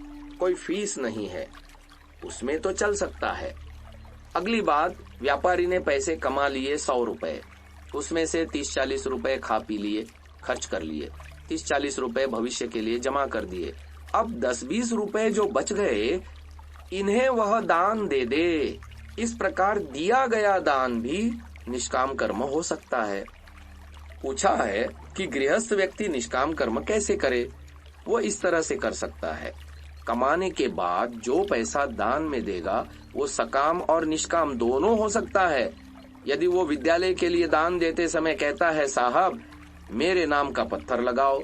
कोई फीस नहीं है, उसमें तो चल सकता है। अगली बात, व्यापारी ने पैसे कमा लिए 100 रुपए, उसमें से 30-40 रुपए खा पी लिए, खर्च कर लिए, 30-40 रुपए भविष्य के लिए जमा कर दिए। अब 10-20 रुपए जो बच गए, इन्हें वह दान दे दे। इस प्रकार दिया गया दान भी निष्काम कर्म हो सकता है। पूछा है कि गृहस्थ व्यक्ति निष्काम कर्म कैसे करे? वो इस तरह से कर सकता है। कमाने के बाद जो पैसा दान में देगा वो सकाम और निष्काम दोनों हो सकता है। यदि वो विद्यालय के लिए दान देते समय कहता है साहब मेरे नाम का पत्थर लगाओ,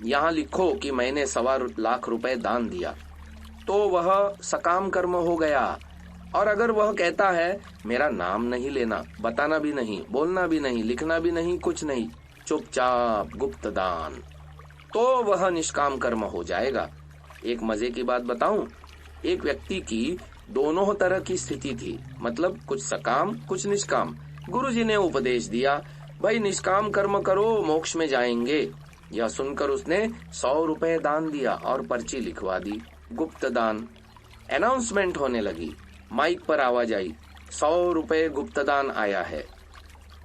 यहाँ लिखो कि मैंने 1.25 लाख रुपए दान दिया, तो वह सकाम कर्म हो गया। और अगर वह कहता है मेरा नाम नहीं लेना, बताना भी नहीं, बोलना भी नहीं, लिखना भी नहीं, कुछ नहीं, चुपचाप गुप्त दान, तो वह निष्काम कर्म हो जाएगा। एक मजे की बात बताऊं, एक व्यक्ति की दोनों तरह की स्थिति थी, मतलब कुछ सकाम कुछ निष्काम। गुरुजी ने उपदेश दिया भाई निष्काम कर्म करो, मोक्ष में जाएंगे। यह सुनकर उसने 100 रुपए दान दिया और पर्ची लिखवा दी, गुप्त दान। अनाउंसमेंट होने लगी, माइक पर आवाज आई, 100 रुपए गुप्त दान आया है।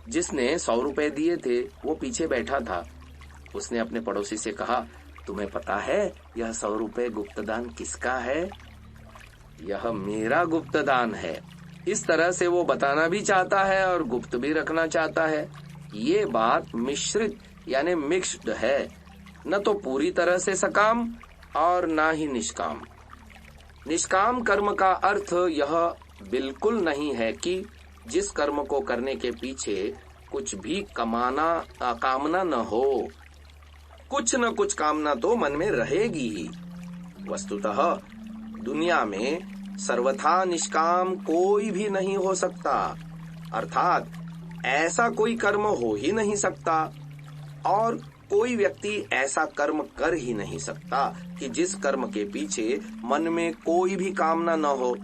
जिसने 100 रुपए दिए थे वो पीछे बैठा था। उसने अपने पड़ोसी से कहा तुम्हें पता है यह 100 रुपए गुप्त दान किसका है? यह मेरा गुप्त दान है। इस तरह से वो बताना भी चाहता है और गुप्त भी रखना चाहता है। ये बात मिश्रित यानी मिक्स्ड है, न तो पूरी तरह से सकाम और ना ही निष्काम। निष्काम कर्म का अर्थ यह बिल्कुल नहीं है कि जिस कर्म को करने के पीछे कुछ भी कामना न हो। कुछ न कुछ कामना तो मन में रहेगी ही। वस्तुतः दुनिया में सर्वथा निष्काम कोई भी नहीं हो सकता, अर्थात ऐसा कोई कर्म हो ही नहीं सकता और कोई व्यक्ति ऐसा कर्म कर ही नहीं सकता कि जिस कर्म के पीछे मन में कोई भी कामना न हो।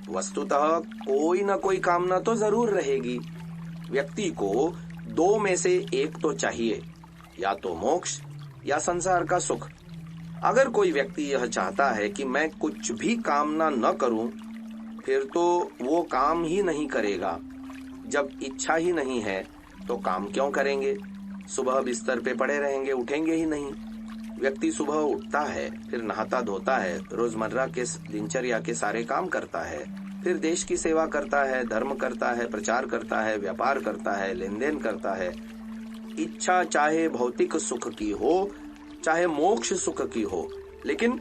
वस्तुतः कोई न कोई कामना तो जरूर रहेगी। व्यक्ति को 2 में से एक तो चाहिए, या तो मोक्ष या संसार का सुख। अगर कोई व्यक्ति यह चाहता है कि मैं कुछ भी कामना न करूं, फिर तो वो काम ही नहीं करेगा। जब इच्छा ही नहीं है तो काम क्यों करेंगे? सुबह बिस्तर पे पड़े रहेंगे, उठेंगे ही नहीं। व्यक्ति सुबह उठता है, फिर नहाता धोता है, रोजमर्रा के दिनचर्या के सारे काम करता है, फिर देश की सेवा करता है, धर्म करता है, प्रचार करता है, व्यापार करता है, लेन देन करता है। इच्छा चाहे भौतिक सुख की हो चाहे मोक्ष सुख की हो, लेकिन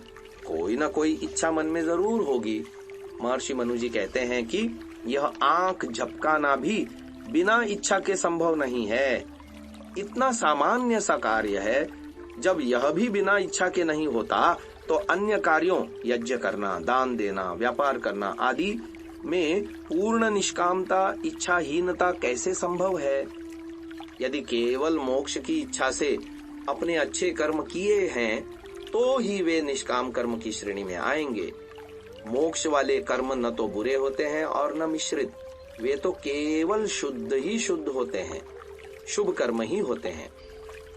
कोई ना कोई इच्छा मन में जरूर होगी। महर्षि मनु जी कहते हैं कि यह आंख झपकाना भी बिना इच्छा के संभव नहीं है। इतना सामान्य सा कार्य है, जब यह भी बिना इच्छा के नहीं होता तो अन्य कार्यों, यज्ञ करना, दान देना, व्यापार करना आदि में पूर्ण निष्कामता, इच्छाहीनता कैसे संभव है? यदि केवल मोक्ष की इच्छा से अपने अच्छे कर्म किए हैं तो ही वे निष्काम कर्म की श्रेणी में आएंगे। मोक्ष वाले कर्म न तो बुरे होते हैं और न मिश्रित, वे तो केवल शुद्ध ही शुद्ध होते हैं, शुभ कर्म ही होते हैं।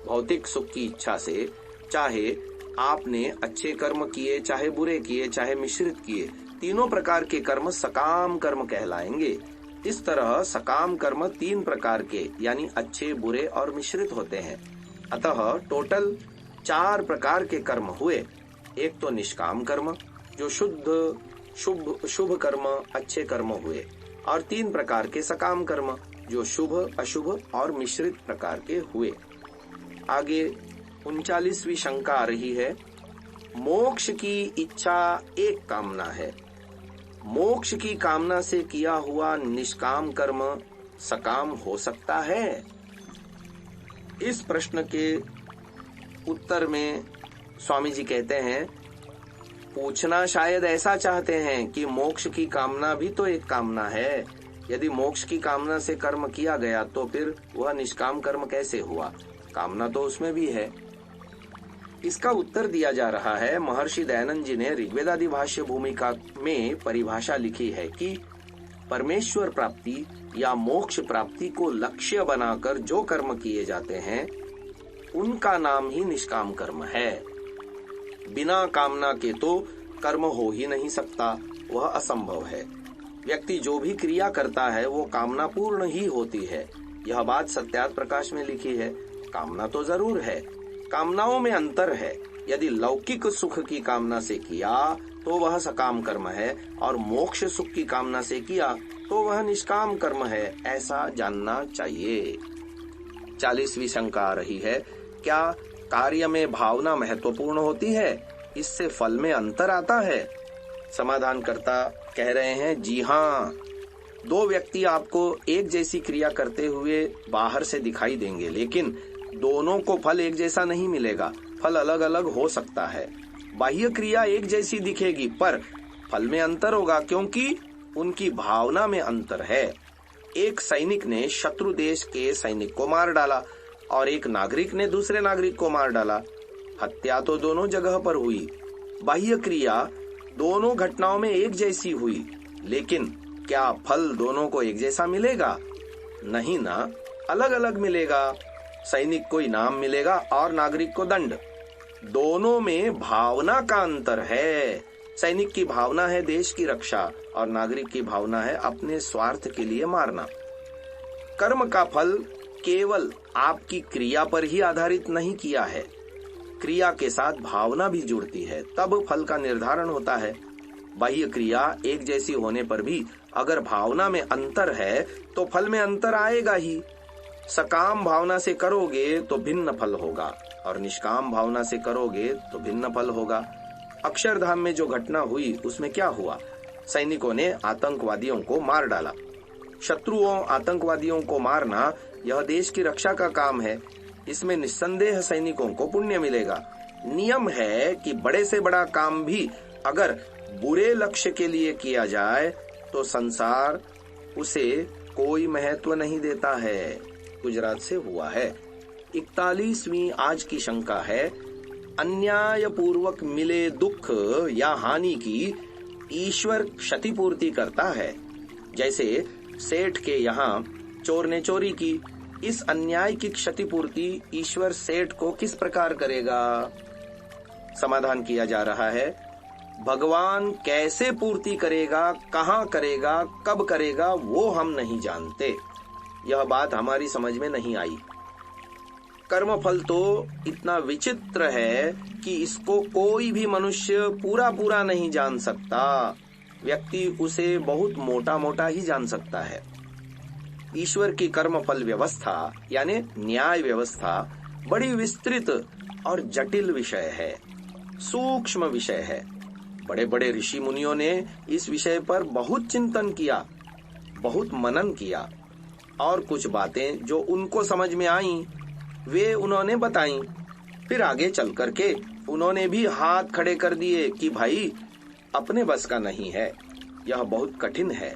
भौतिक सुख की इच्छा से चाहे आपने अच्छे कर्म किए, चाहे बुरे किए, चाहे मिश्रित किए, तीनों प्रकार के कर्म सकाम कर्म कहलाएंगे। इस तरह सकाम कर्म 3 प्रकार के यानी अच्छे, बुरे और मिश्रित होते हैं। अतः टोटल 4 प्रकार के कर्म हुए। एक तो निष्काम कर्म जो शुद्ध शुभ कर्म अच्छे कर्म हुए, और 3 प्रकार के सकाम कर्म जो शुभ अशुभ और मिश्रित प्रकार के हुए। आगे 39वीं शंका आ रही है, मोक्ष की इच्छा एक कामना है, मोक्ष की कामना से किया हुआ निष्काम कर्म सकाम हो सकता है? इस प्रश्न के उत्तर में स्वामी जी कहते हैं, पूछना शायद ऐसा चाहते हैं कि मोक्ष की कामना भी तो एक कामना है। यदि मोक्ष की कामना से कर्म किया गया तो फिर वह निष्काम कर्म कैसे हुआ? कामना तो उसमें भी है। इसका उत्तर दिया जा रहा है। महर्षि दयानंद जी ने ऋग्वेदादि भाष्य भूमिका में परिभाषा लिखी है कि परमेश्वर प्राप्ति या मोक्ष प्राप्ति को लक्ष्य बनाकर जो कर्म किए जाते हैं उनका नाम ही निष्काम कर्म है। बिना कामना के तो कर्म हो ही नहीं सकता, वह असंभव है। व्यक्ति जो भी क्रिया करता है वो कामना पूर्ण ही होती है। यह बात सत्यार्थ प्रकाश में लिखी है। कामना तो जरूर है, कामनाओं में अंतर है। यदि लौकिक सुख की कामना से किया तो वह सकाम कर्म है, और मोक्ष सुख की कामना से किया तो वह निष्काम कर्म है, ऐसा जानना चाहिए। 40वीं शंका आ रही है, क्या कार्य में भावना महत्वपूर्ण होती है? इससे फल में अंतर आता है? समाधानकर्ता कह रहे हैं, जी हाँ। 2 व्यक्ति आपको एक जैसी क्रिया करते हुए बाहर से दिखाई देंगे, लेकिन दोनों को फल एक जैसा नहीं मिलेगा। फल अलग अलग हो सकता है। बाह्य क्रिया एक जैसी दिखेगी पर फल में अंतर होगा, क्योंकि उनकी भावना में अंतर है। एक सैनिक ने शत्रु देश के सैनिक को मार डाला और एक नागरिक ने दूसरे नागरिक को मार डाला। हत्या तो दोनों जगह पर हुई। बाह्य क्रिया दोनों घटनाओं में एक जैसी हुई, लेकिन क्या फल दोनों को एक जैसा मिलेगा? नहीं ना, अलग अलग मिलेगा। सैनिक को इनाम मिलेगा और नागरिक को दंड। दोनों में भावना का अंतर है। सैनिक की भावना है देश की रक्षा और नागरिक की भावना है अपने स्वार्थ के लिए मारना। कर्म का फल केवल आपकी क्रिया पर ही आधारित नहीं किया है, क्रिया के साथ भावना भी जुड़ती है, तब फल का निर्धारण होता है। बाह्य क्रिया एक जैसी होने पर भी अगर भावना में अंतर है तो फल में अंतर आएगा ही। सकाम भावना से करोगे तो भिन्न फल होगा और निष्काम भावना से करोगे तो भिन्न फल होगा। अक्षरधाम में जो घटना हुई उसमें क्या हुआ? सैनिकों ने आतंकवादियों को मार डाला। शत्रुओं आतंकवादियों को मारना यह देश की रक्षा का काम है। इसमें निस्संदेह सैनिकों को पुण्य मिलेगा। नियम है कि बड़े से बड़ा काम भी अगर बुरे लक्ष्य के लिए किया जाए तो संसार उसे कोई महत्व नहीं देता है। गुजरात से हुआ है। 41वीं आज की शंका है, अन्याय पूर्वक मिले दुख या हानि की ईश्वर क्षतिपूर्ति करता है। जैसे सेठ के यहाँ चोर ने चोरी की, इस अन्याय की क्षतिपूर्ति ईश्वर सेठ को किस प्रकार करेगा? समाधान किया जा रहा है, भगवान कैसे पूर्ति करेगा, कहाँ करेगा, कब करेगा, वो हम नहीं जानते। यह बात हमारी समझ में नहीं आई। कर्मफल तो इतना विचित्र है कि इसको कोई भी मनुष्य पूरा पूरा नहीं जान सकता। व्यक्ति उसे बहुत मोटा मोटा ही जान सकता है। ईश्वर की कर्मफल व्यवस्था यानी न्याय व्यवस्था बड़ी विस्तृत और जटिल विषय है, सूक्ष्म विषय है। बड़े बड़े ऋषि मुनियों ने इस विषय पर बहुत चिंतन किया, बहुत मनन किया, और कुछ बातें जो उनको समझ में आईं वे उन्होंने बताई। फिर आगे चल करके उन्होंने भी हाथ खड़े कर दिए कि भाई अपने बस का नहीं है, यह बहुत कठिन है,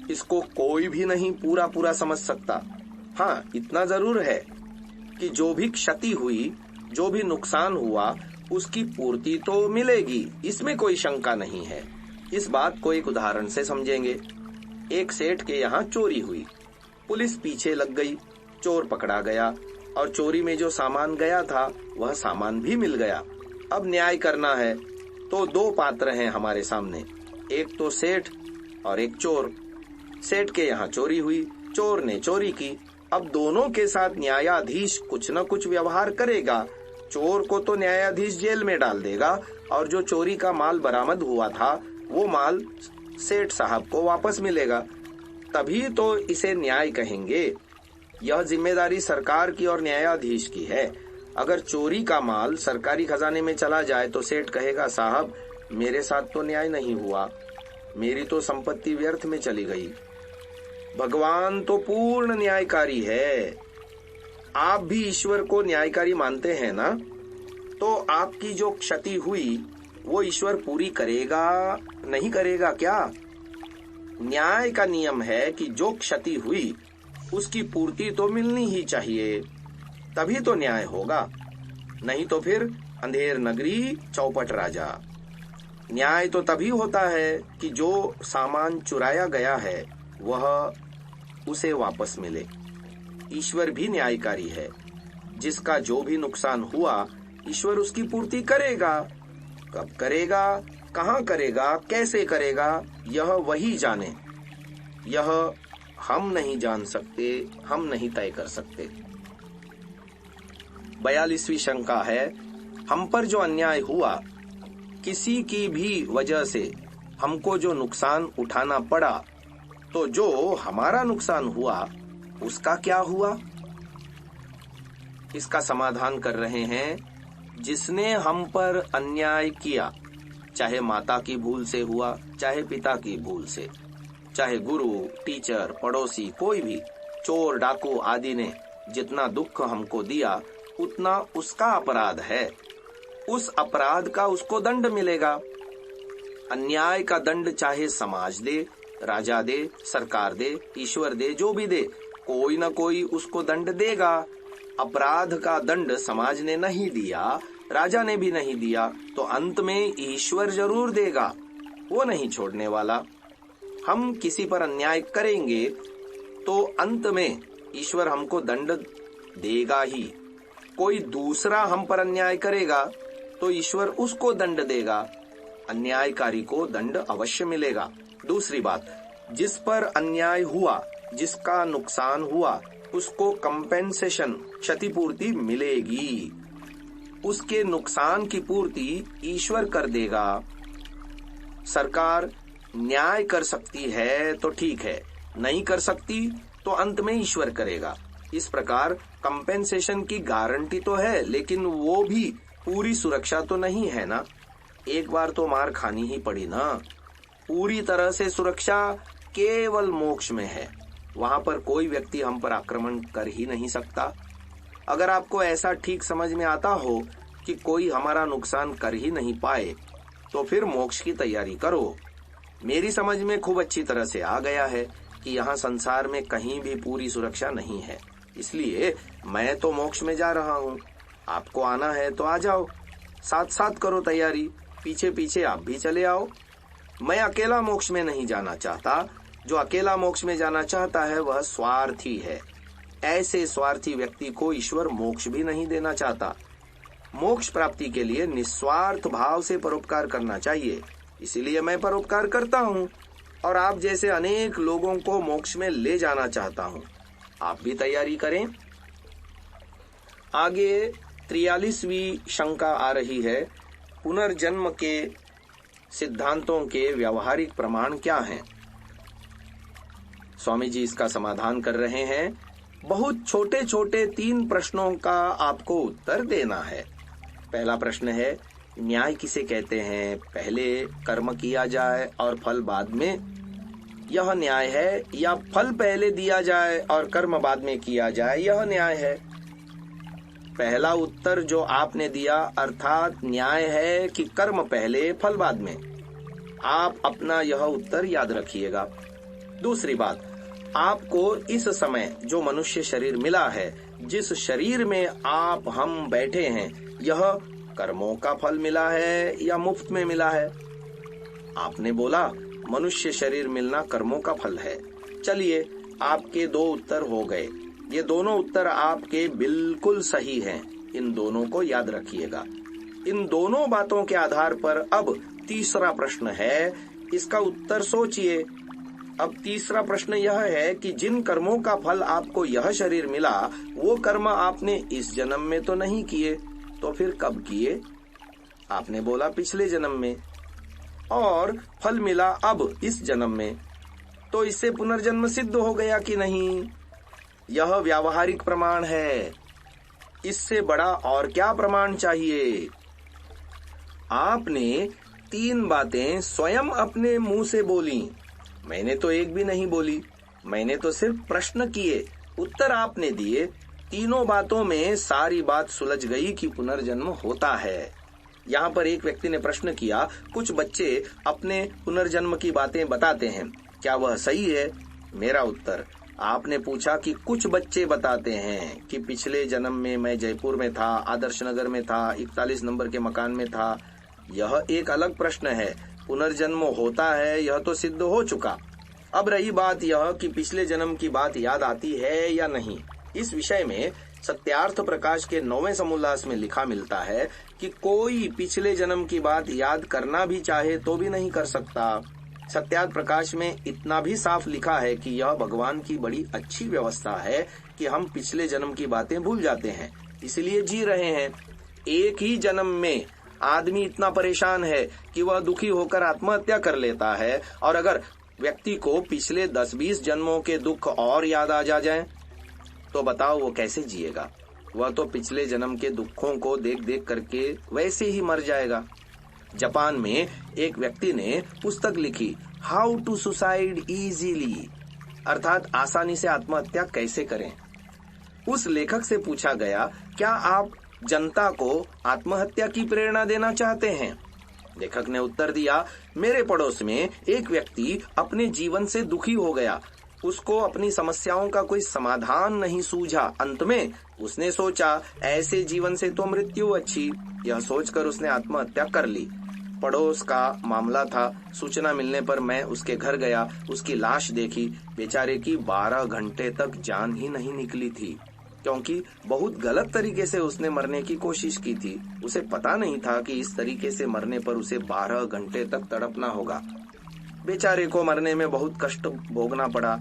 इसको कोई भी नहीं पूरा पूरा समझ सकता। हाँ, इतना जरूर है कि जो भी क्षति हुई, जो भी नुकसान हुआ, उसकी पूर्ति तो मिलेगी, इसमें कोई शंका नहीं है। इस बात को एक उदाहरण से समझेंगे। एक सेठ के यहाँ चोरी हुई, पुलिस पीछे लग गई, चोर पकड़ा गया और चोरी में जो सामान गया था वह सामान भी मिल गया। अब न्याय करना है तो 2 पात्र हैं हमारे सामने, एक तो सेठ और एक चोर। सेठ के यहाँ चोरी हुई, चोर ने चोरी की। अब दोनों के साथ न्यायाधीश कुछ न कुछ व्यवहार करेगा। चोर को तो न्यायाधीश जेल में डाल देगा और जो चोरी का माल बरामद हुआ था वो माल सेठ साहब को वापस मिलेगा। तभी तो इसे न्याय कहेंगे। यह जिम्मेदारी सरकार की और न्यायाधीश की है। अगर चोरी का माल सरकारी खजाने में चला जाए तो सेठ कहेगा, साहब मेरे साथ तो न्याय नहीं हुआ, मेरी तो संपत्ति व्यर्थ में चली गई। भगवान तो पूर्ण न्यायकारी है। आप भी ईश्वर को न्यायकारी मानते हैं ना? तो आपकी जो क्षति हुई वो ईश्वर पूरी करेगा नहीं करेगा क्या? न्याय का नियम है कि जो क्षति हुई उसकी पूर्ति तो मिलनी ही चाहिए, तभी तो न्याय होगा। नहीं तो फिर अंधेर नगरी चौपट राजा। न्याय तो तभी होता है कि जो सामान चुराया गया है वह उसे वापस मिले। ईश्वर भी न्यायकारी है। जिसका जो भी नुकसान हुआ ईश्वर उसकी पूर्ति करेगा। कब करेगा, कहाँ करेगा, कैसे करेगा, यह वही जाने। यह हम नहीं जान सकते, हम नहीं तय कर सकते। 42वीं शंका है, हम पर जो अन्याय हुआ, किसी की भी वजह से हमको जो नुकसान उठाना पड़ा, तो जो हमारा नुकसान हुआ उसका क्या हुआ? इसका समाधान कर रहे हैं, जिसने हम पर अन्याय किया, चाहे माता की भूल से हुआ, चाहे पिता की भूल से, चाहे गुरु, टीचर, पड़ोसी, कोई भी, चोर, डाकू आदि ने जितना दुख हमको दिया उतना उसका अपराध है। उस अपराध का उसको दंड मिलेगा। अन्याय का दंड चाहे समाज दे, राजा दे, सरकार दे, ईश्वर दे, जो भी दे, कोई न कोई उसको दंड देगा। अपराध का दंड समाज ने नहीं दिया, राजा ने भी नहीं दिया, तो अंत में ईश्वर जरूर देगा, वो नहीं छोड़ने वाला। हम किसी पर अन्याय करेंगे तो अंत में ईश्वर हमको दंड देगा ही। कोई दूसरा हम पर अन्याय करेगा तो ईश्वर उसको दंड देगा। अन्यायकारी को दंड अवश्य मिलेगा। दूसरी बात, जिस पर अन्याय हुआ, जिसका नुकसान हुआ, उसको कंपेंसेशन, क्षतिपूर्ति मिलेगी। उसके नुकसान की पूर्ति ईश्वर कर देगा। सरकार न्याय कर सकती है तो ठीक है, नहीं कर सकती तो अंत में ईश्वर करेगा। इस प्रकार कंपेंसेशन की गारंटी तो है, लेकिन वो भी पूरी सुरक्षा तो नहीं है ना। एक बार तो मार खानी ही पड़ी ना। पूरी तरह से सुरक्षा केवल मोक्ष में है। वहां पर कोई व्यक्ति हम पर आक्रमण कर ही नहीं सकता। अगर आपको ऐसा ठीक समझ में आता हो कि कोई हमारा नुकसान कर ही नहीं पाए, तो फिर मोक्ष की तैयारी करो। मेरी समझ में खूब अच्छी तरह से आ गया है कि यहाँ संसार में कहीं भी पूरी सुरक्षा नहीं है। इसलिए मैं तो मोक्ष में जा रहा हूँ। आपको आना है तो आ जाओ, साथ साथ करो तैयारी, पीछे पीछे आप भी चले आओ। मैं अकेला मोक्ष में नहीं जाना चाहता। जो अकेला मोक्ष में जाना चाहता है वह स्वार्थी है। ऐसे स्वार्थी व्यक्ति को ईश्वर मोक्ष भी नहीं देना चाहता। मोक्ष प्राप्ति के लिए निस्वार्थ भाव से परोपकार करना चाहिए। इसीलिए मैं परोपकार करता हूँ और आप जैसे अनेक लोगों को मोक्ष में ले जाना चाहता हूँ। आप भी तैयारी करें। आगे 43वीं शंका आ रही है, पुनर्जन्म के सिद्धांतों के व्यावहारिक प्रमाण क्या हैं? स्वामी जी इसका समाधान कर रहे हैं। बहुत छोटे छोटे 3 प्रश्नों का आपको उत्तर देना है। पहला प्रश्न है, न्याय किसे कहते हैं? पहले कर्म किया जाए और फल बाद में, यह न्याय है? या फल पहले दिया जाए और कर्म बाद में किया जाए, यह न्याय है? पहला उत्तर जो आपने दिया, अर्थात न्याय है कि कर्म पहले फल बाद में। आप अपना यह उत्तर याद रखिएगा। दूसरी बात, आपको इस समय जो मनुष्य शरीर मिला है, जिस शरीर में आप हम बैठे हैं, यह कर्मों का फल मिला है या मुफ्त में मिला है? आपने बोला मनुष्य शरीर मिलना कर्मों का फल है। चलिए, आपके 2 उत्तर हो गए। ये दोनों उत्तर आपके बिल्कुल सही हैं। इन दोनों को याद रखिएगा। इन दोनों बातों के आधार पर अब तीसरा प्रश्न है, इसका उत्तर सोचिए। अब तीसरा प्रश्न यह है कि जिन कर्मों का फल आपको यह शरीर मिला, वो कर्म आपने इस जन्म में तो नहीं किए, तो फिर कब किए? आपने बोला पिछले जन्म में, और फल मिला अब इस जन्म में, तो इससे पुनर्जन्म सिद्ध हो गया कि नहीं? यह व्यावहारिक प्रमाण है। इससे बड़ा और क्या प्रमाण चाहिए? आपने 3 बातें स्वयं अपने मुंह से बोली, मैंने तो एक भी नहीं बोली। मैंने तो सिर्फ प्रश्न किए, उत्तर आपने दिए। तीनों बातों में सारी बात सुलझ गई कि पुनर्जन्म होता है। यहाँ पर एक व्यक्ति ने प्रश्न किया, कुछ बच्चे अपने पुनर्जन्म की बातें बताते हैं, क्या वह सही है? मेरा उत्तर, आपने पूछा कि कुछ बच्चे बताते हैं कि पिछले जन्म में मैं जयपुर में था, आदर्श नगर में था, 41 नंबर के मकान में था। यह एक अलग प्रश्न है। पुनर्जन्म होता है, यह तो सिद्ध हो चुका। अब रही बात यह कि पिछले जन्म की बात याद आती है या नहीं। इस विषय में सत्यार्थ प्रकाश के 9वें समोल्लास में लिखा मिलता है कि कोई पिछले जन्म की बात याद करना भी चाहे तो भी नहीं कर सकता। सत्यार्थ प्रकाश में इतना भी साफ लिखा है कि यह भगवान की बड़ी अच्छी व्यवस्था है कि हम पिछले जन्म की बातें भूल जाते हैं, इसलिए जी रहे हैं। एक ही जन्म में आदमी इतना परेशान है कि वह दुखी होकर आत्महत्या कर लेता है, और अगर व्यक्ति को पिछले 10-20 जन्मों के दुख और याद आ जाएं, तो बताओ वो कैसे जिएगा? वह तो पिछले जन्म के दुखों को देख देख करके वैसे ही मर जाएगा। जापान में एक व्यक्ति ने पुस्तक लिखी, हाउ टू सुसाइड इजीली, अर्थात आसानी से आत्महत्या कैसे करें। उस लेखक से पूछा गया, क्या आप जनता को आत्महत्या की प्रेरणा देना चाहते हैं? लेखक ने उत्तर दिया, मेरे पड़ोस में एक व्यक्ति अपने जीवन से दुखी हो गया। उसको अपनी समस्याओं का कोई समाधान नहीं सूझा। अंत में उसने सोचा, ऐसे जीवन से तो मृत्यु अच्छी। यह सोचकर उसने आत्महत्या कर ली। पड़ोस का मामला था। सूचना मिलने पर मैं उसके घर गया, उसकी लाश देखी। बेचारे की 12 घंटे तक जान ही नहीं निकली थी, क्योंकि बहुत गलत तरीके से उसने मरने की कोशिश की थी। उसे पता नहीं था कि इस तरीके से मरने पर उसे 12 घंटे तक तड़पना होगा। बेचारे को मरने में बहुत कष्ट भोगना पड़ा।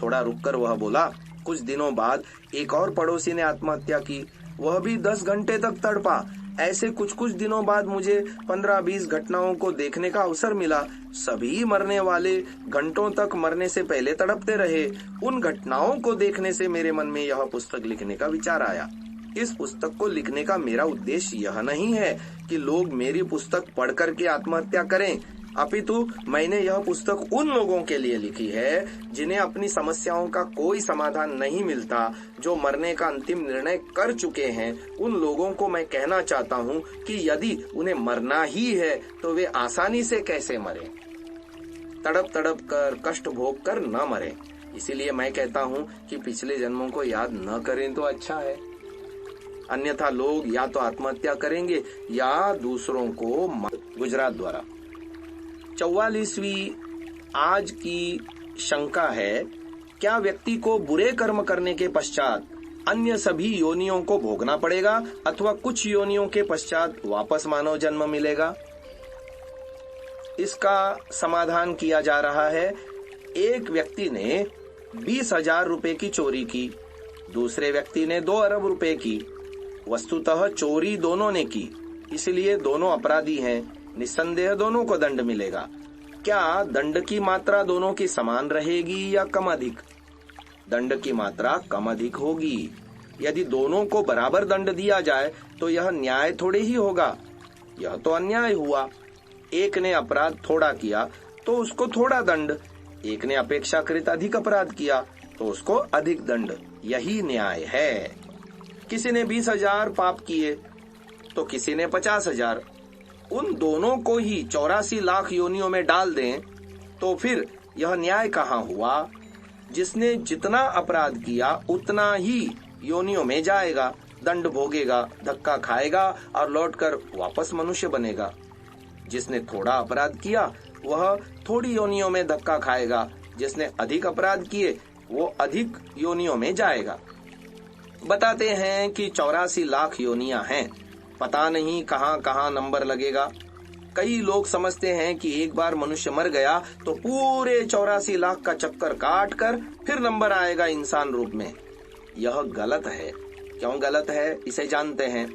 थोड़ा रुककर वह बोला, कुछ दिनों बाद एक और पड़ोसी ने आत्महत्या की, वह भी 10 घंटे तक तड़पा। ऐसे कुछ दिनों बाद मुझे 15-20 घटनाओं को देखने का अवसर मिला। सभी मरने वाले घंटों तक मरने से पहले तड़पते रहे। उन घटनाओं को देखने से मेरे मन में यह पुस्तक लिखने का विचार आया। इस पुस्तक को लिखने का मेरा उद्देश्य यह नहीं है कि लोग मेरी पुस्तक पढ़ करके आत्महत्या करें, अपितु मैंने यह पुस्तक उन लोगों के लिए लिखी है जिन्हें अपनी समस्याओं का कोई समाधान नहीं मिलता, जो मरने का अंतिम निर्णय कर चुके हैं। उन लोगों को मैं कहना चाहता हूँ कि यदि उन्हें मरना ही है तो वे आसानी से कैसे मरें, तड़प तड़प कर, कष्ट भोग कर न मरें। इसीलिए मैं कहता हूँ कि पिछले जन्मों को याद न करें तो अच्छा है, अन्यथा लोग या तो आत्महत्या करेंगे या दूसरों को। गुजरात द्वारा 44वीं आज की शंका है, क्या व्यक्ति को बुरे कर्म करने के पश्चात अन्य सभी योनियों को भोगना पड़ेगा अथवा कुछ योनियों के पश्चात वापस मानव जन्म मिलेगा? इसका समाधान किया जा रहा है। एक व्यक्ति ने 20,000 रुपए की चोरी की, दूसरे व्यक्ति ने 2 अरब रुपए की। वस्तुतः चोरी दोनों ने की, इसलिए दोनों अपराधी हैं। निस्संदेह दोनों को दंड मिलेगा। क्या दंड की मात्रा दोनों की समान रहेगी या कम अधिक? दंड की मात्रा कम अधिक होगी। यदि दोनों को बराबर दंड दिया जाए तो यह न्याय थोड़े ही होगा, यह तो अन्याय हुआ। एक ने अपराध थोड़ा किया तो उसको थोड़ा दंड, एक ने अपेक्षाकृत अधिक अपराध किया तो उसको अधिक दंड। यही न्याय है। किसी ने 20,000 पाप किए तो किसी ने 50,000। उन दोनों को ही 84 लाख योनियों में डाल दें तो फिर यह न्याय कहाँ हुआ? जिसने जितना अपराध किया उतना ही योनियों में जाएगा, दंड भोगेगा, धक्का खाएगा और लौटकर वापस मनुष्य बनेगा। जिसने थोड़ा अपराध किया वह थोड़ी योनियों में धक्का खाएगा, जिसने अधिक अपराध किए वो अधिक योनियों में जाएगा। बताते हैं कि 84 लाख योनियां हैं, पता नहीं कहां कहां नंबर लगेगा। कई लोग समझते हैं कि एक बार मनुष्य मर गया तो पूरे 84 लाख का चक्कर काट कर फिर नंबर आएगा इंसान रूप में। यह गलत है। क्यों गलत है, इसे जानते हैं।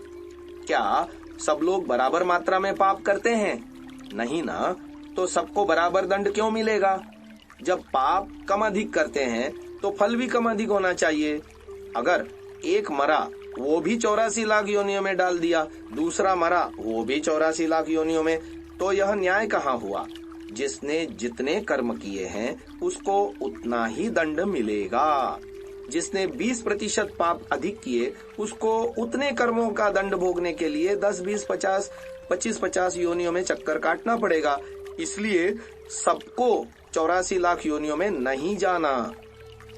क्या सब लोग बराबर मात्रा में पाप करते हैं? नहीं ना, तो सबको बराबर दंड क्यों मिलेगा? जब पाप कम अधिक करते हैं तो फल भी कम अधिक होना चाहिए। अगर एक मरा, वो भी 84 लाख योनियों में डाल दिया, दूसरा मरा, वो भी 84 लाख योनियों में, तो यह न्याय कहाँ हुआ? जिसने जितने कर्म किए हैं उसको उतना ही दंड मिलेगा। जिसने 20% पाप अधिक किए उसको उतने कर्मों का दंड भोगने के लिए 10, 20, 50, 25 योनियों में चक्कर काटना पड़ेगा। इसलिए सबको 84 लाख योनियों में नहीं जाना।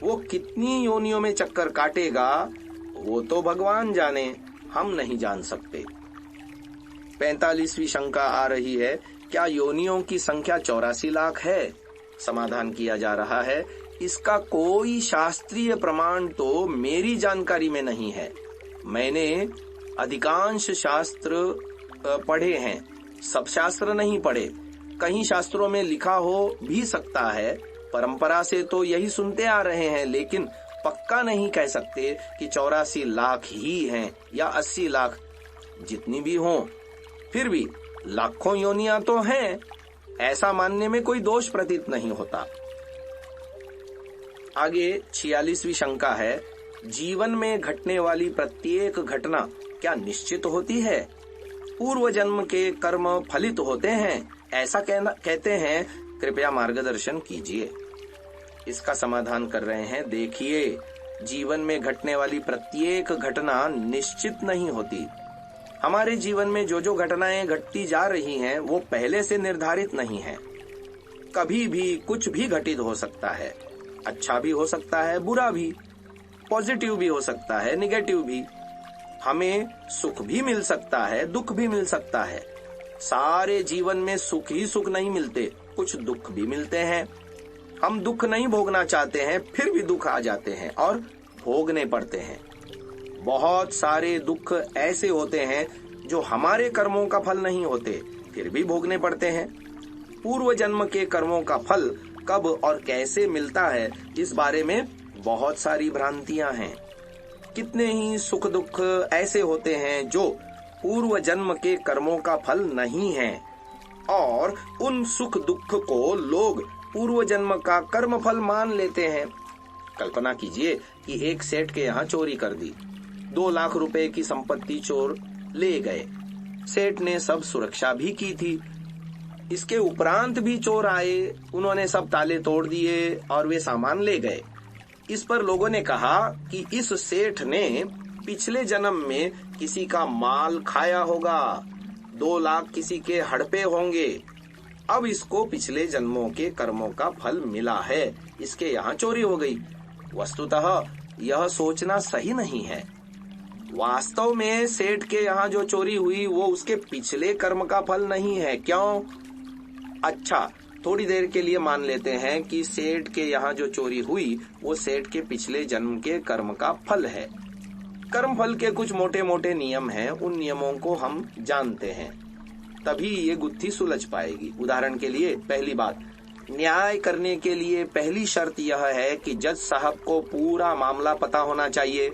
वो कितनी योनियों में चक्कर काटेगा वो तो भगवान जाने, हम नहीं जान सकते। 45वीं शंका आ रही है, क्या योनियों की संख्या 84 लाख है? समाधान किया जा रहा है, इसका कोई शास्त्रीय प्रमाण तो मेरी जानकारी में नहीं है। मैंने अधिकांश शास्त्र पढ़े हैं, सब शास्त्र नहीं पढ़े। कहीं शास्त्रों में लिखा हो भी सकता है, परंपरा से तो यही सुनते आ रहे हैं, लेकिन पक्का नहीं कह सकते कि 84 लाख ही हैं या 80 लाख, जितनी भी हों। फिर भी लाखों योनियां तो हैं, ऐसा मानने में कोई दोष प्रतीत नहीं होता। आगे 46वीं शंका है, जीवन में घटने वाली प्रत्येक घटना क्या निश्चित होती है? पूर्व जन्म के कर्म फलित होते हैं, ऐसा कहते हैं, कृपया मार्गदर्शन कीजिए। इसका समाधान कर रहे हैं, देखिए, जीवन में घटने वाली प्रत्येक घटना निश्चित नहीं होती। हमारे जीवन में जो जो घटनाएं घटती जा रही हैं वो पहले से निर्धारित नहीं है। कभी भी कुछ भी घटित हो सकता है, अच्छा भी हो सकता है, बुरा भी, पॉजिटिव भी हो सकता है, निगेटिव भी। हमें सुख भी मिल सकता है, दुख भी मिल सकता है। सारे जीवन में सुख ही सुख नहीं मिलते, कुछ दुख भी मिलते हैं। हम दुख नहीं भोगना चाहते हैं, फिर भी दुख आ जाते हैं और भोगने पड़ते हैं। बहुत सारे दुख ऐसे होते हैं जो हमारे कर्मों का फल नहीं होते, फिर भी भोगने पड़ते हैं। पूर्व जन्म के कर्मों का फल कब और कैसे मिलता है, इस बारे में बहुत सारी भ्रांतियां हैं। कितने ही सुख दुख ऐसे होते हैं जो पूर्व जन्म के कर्मों का फल नहीं है, और उन सुख दुख को लोग पूर्व जन्म का कर्म फल मान लेते हैं। कल्पना कीजिए कि एक सेठ के यहाँ चोरी कर दी, 2 लाख रुपए की संपत्ति चोर ले गए। सेठ ने सब सुरक्षा भी की थी, इसके उपरांत भी चोर आए, उन्होंने सब ताले तोड़ दिए और वे सामान ले गए। इस पर लोगों ने कहा कि इस सेठ ने पिछले जन्म में किसी का माल खाया होगा, 2 लाख किसी के हड़पे होंगे, अब इसको पिछले जन्मों के कर्मों का फल मिला है, इसके यहाँ चोरी हो गई। वस्तुतः यह सोचना सही नहीं है। वास्तव में सेठ के यहाँ जो चोरी हुई वो उसके पिछले कर्म का फल नहीं है। क्यों? अच्छा, थोड़ी देर के लिए मान लेते हैं कि सेठ के यहाँ जो चोरी हुई वो सेठ के पिछले जन्म के कर्म का फल है। कर्म फल के कुछ मोटे मोटे नियम हैं, उन नियमों को हम जानते हैं, तभी ये गुत्थी सुलझ पाएगी। उदाहरण के लिए, पहली बात, न्याय करने के लिए पहली शर्त यह है कि जज साहब को पूरा मामला पता होना चाहिए,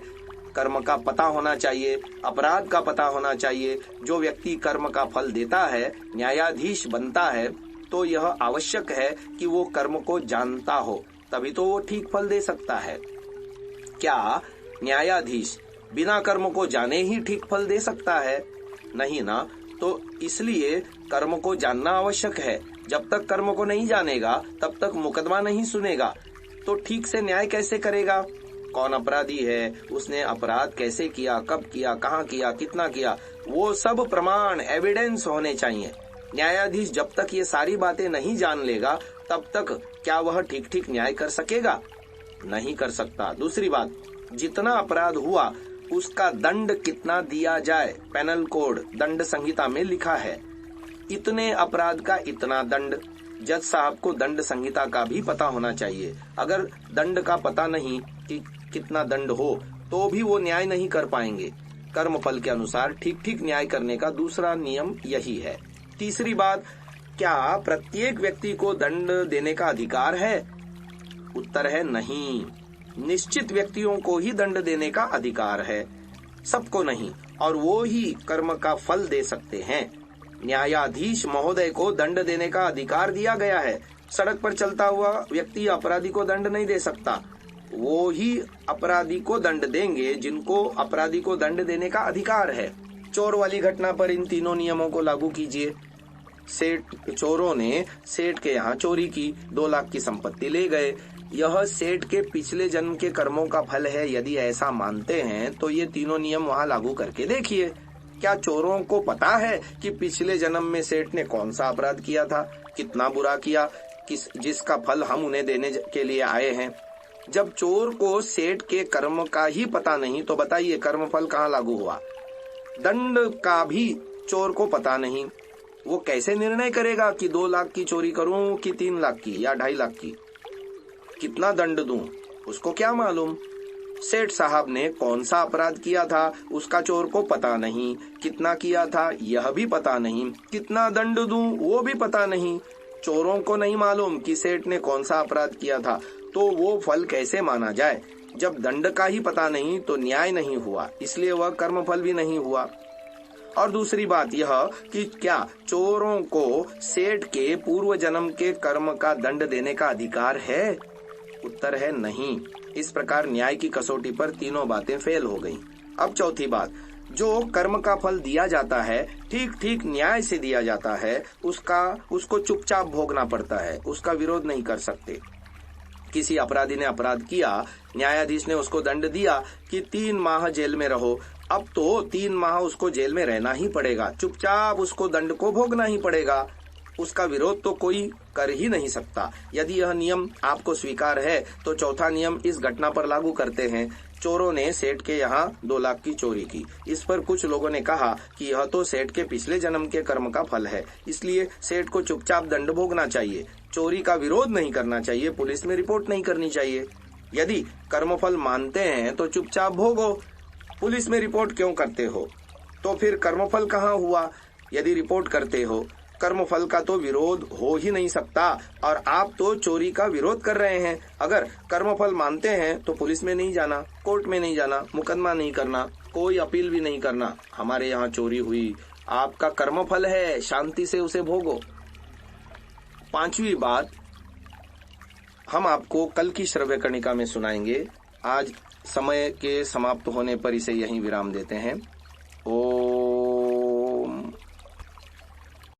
कर्म का पता होना चाहिए, अपराध का पता होना चाहिए। जो व्यक्ति कर्म का फल देता है, न्यायाधीश बनता है, तो यह आवश्यक है कि वो कर्म को जानता हो, तभी तो वो ठीक फल दे सकता है। क्या न्यायाधीश बिना कर्म को जाने ही ठीक फल दे सकता है? नहीं ना, तो इसलिए कर्म को जानना आवश्यक है। जब तक कर्म को नहीं जानेगा तब तक मुकदमा नहीं सुनेगा, तो ठीक से न्याय कैसे करेगा? कौन अपराधी है, उसने अपराध कैसे किया, कब किया, कहाँ किया, कितना किया, वो सब प्रमाण, एविडेंस होने चाहिए। न्यायाधीश जब तक ये सारी बातें नहीं जान लेगा तब तक क्या वह ठीक ठीक न्याय कर सकेगा? नहीं कर सकता। दूसरी बात, जितना अपराध हुआ उसका दंड कितना दिया जाए, पेनल कोड, दंड संहिता में लिखा है, इतने अपराध का इतना दंड। जज साहब को दंड संहिता का भी पता होना चाहिए। अगर दंड का पता नहीं कि कितना दंड हो तो भी वो न्याय नहीं कर पाएंगे। कर्म फल के अनुसार ठीक ठीक न्याय करने का दूसरा नियम यही है। तीसरी बात, क्या प्रत्येक व्यक्ति को दंड देने का अधिकार है? उत्तर है नहीं। निश्चित व्यक्तियों को ही दंड देने का अधिकार है, सबको नहीं, और वो ही कर्म का फल दे सकते हैं। न्यायाधीश महोदय को दंड देने का अधिकार दिया गया है। सड़क पर चलता हुआ व्यक्ति अपराधी को दंड नहीं दे सकता, वो ही अपराधी को दंड देंगे जिनको अपराधी को दंड देने का अधिकार है। चोर वाली घटना पर इन तीनों नियमों को लागू कीजिए। चोरों ने सेठ के यहाँ चोरी की, 2 लाख की संपत्ति ले गए। यह सेठ के पिछले जन्म के कर्मों का फल है। यदि ऐसा मानते हैं तो ये तीनों नियम वहाँ लागू करके देखिए। क्या चोरों को पता है कि पिछले जन्म में सेठ ने कौन सा अपराध किया था, कितना बुरा किया, जिसका फल हम उन्हें देने के लिए आए हैं? जब चोर को सेठ के कर्म का ही पता नहीं तो बताइए कर्म फल कहाँ लागू हुआ? दंड का भी चोर को पता नहीं, वो कैसे निर्णय करेगा कि 2 लाख की चोरी करूं कि 3 लाख की या 2.5 लाख की? कितना दंड दूं, उसको क्या मालूम? सेठ साहब ने कौन सा अपराध किया था उसका चोर को पता नहीं, कितना किया था यह भी पता नहीं, कितना दंड दूं वो भी पता नहीं। चोरों को नहीं मालूम कि सेठ ने कौन सा अपराध किया था, तो वो फल कैसे माना जाए? जब दंड का ही पता नहीं तो न्याय नहीं हुआ, इसलिए वह कर्म फल भी नहीं हुआ। और दूसरी बात यह कि क्या चोरों को सेठ के पूर्व जन्म के कर्म का दंड देने का अधिकार है? उत्तर है नहीं। इस प्रकार न्याय की कसौटी पर तीनों बातें फेल हो गईं। अब चौथी बात, जो कर्म का फल दिया जाता है ठीक ठीक न्याय से दिया जाता है, उसको चुपचाप भोगना पड़ता है, उसका विरोध नहीं कर सकते। किसी अपराधी ने अपराध किया, न्यायाधीश ने उसको दंड दिया कि 3 माह जेल में रहो, अब तो 3 माह उसको जेल में रहना ही पड़ेगा, चुपचाप उसको दंड को भोगना ही पड़ेगा, उसका विरोध तो कोई कर ही नहीं सकता। यदि यह नियम आपको स्वीकार है तो चौथा नियम इस घटना पर लागू करते हैं। चोरों ने सेठ के यहाँ 2 लाख की चोरी की। इस पर कुछ लोगों ने कहा कि यह तो सेठ के पिछले जन्म के कर्म का फल है, इसलिए सेठ को चुपचाप दंड भोगना चाहिए, चोरी का विरोध नहीं करना चाहिए, पुलिस में रिपोर्ट नहीं करनी चाहिए। यदि कर्मफल मानते हैं तो चुपचाप भोगो, पुलिस में रिपोर्ट क्यों करते हो? तो फिर कर्मफल कहाँ हुआ? यदि रिपोर्ट करते हो, कर्मफल का तो विरोध हो ही नहीं सकता, और आप तो चोरी का विरोध कर रहे हैं। अगर कर्मफल मानते हैं तो पुलिस में नहीं जाना, कोर्ट में नहीं जाना, मुकदमा नहीं करना, कोई अपील भी नहीं करना। हमारे यहाँ चोरी हुई, आपका कर्मफल है, शांति से उसे भोगो। 5वीं बात हम आपको कल की श्रव्यकर्णिका में सुनाएंगे। आज समय के समाप्त होने पर इसे यहीं विराम देते हैं। ओम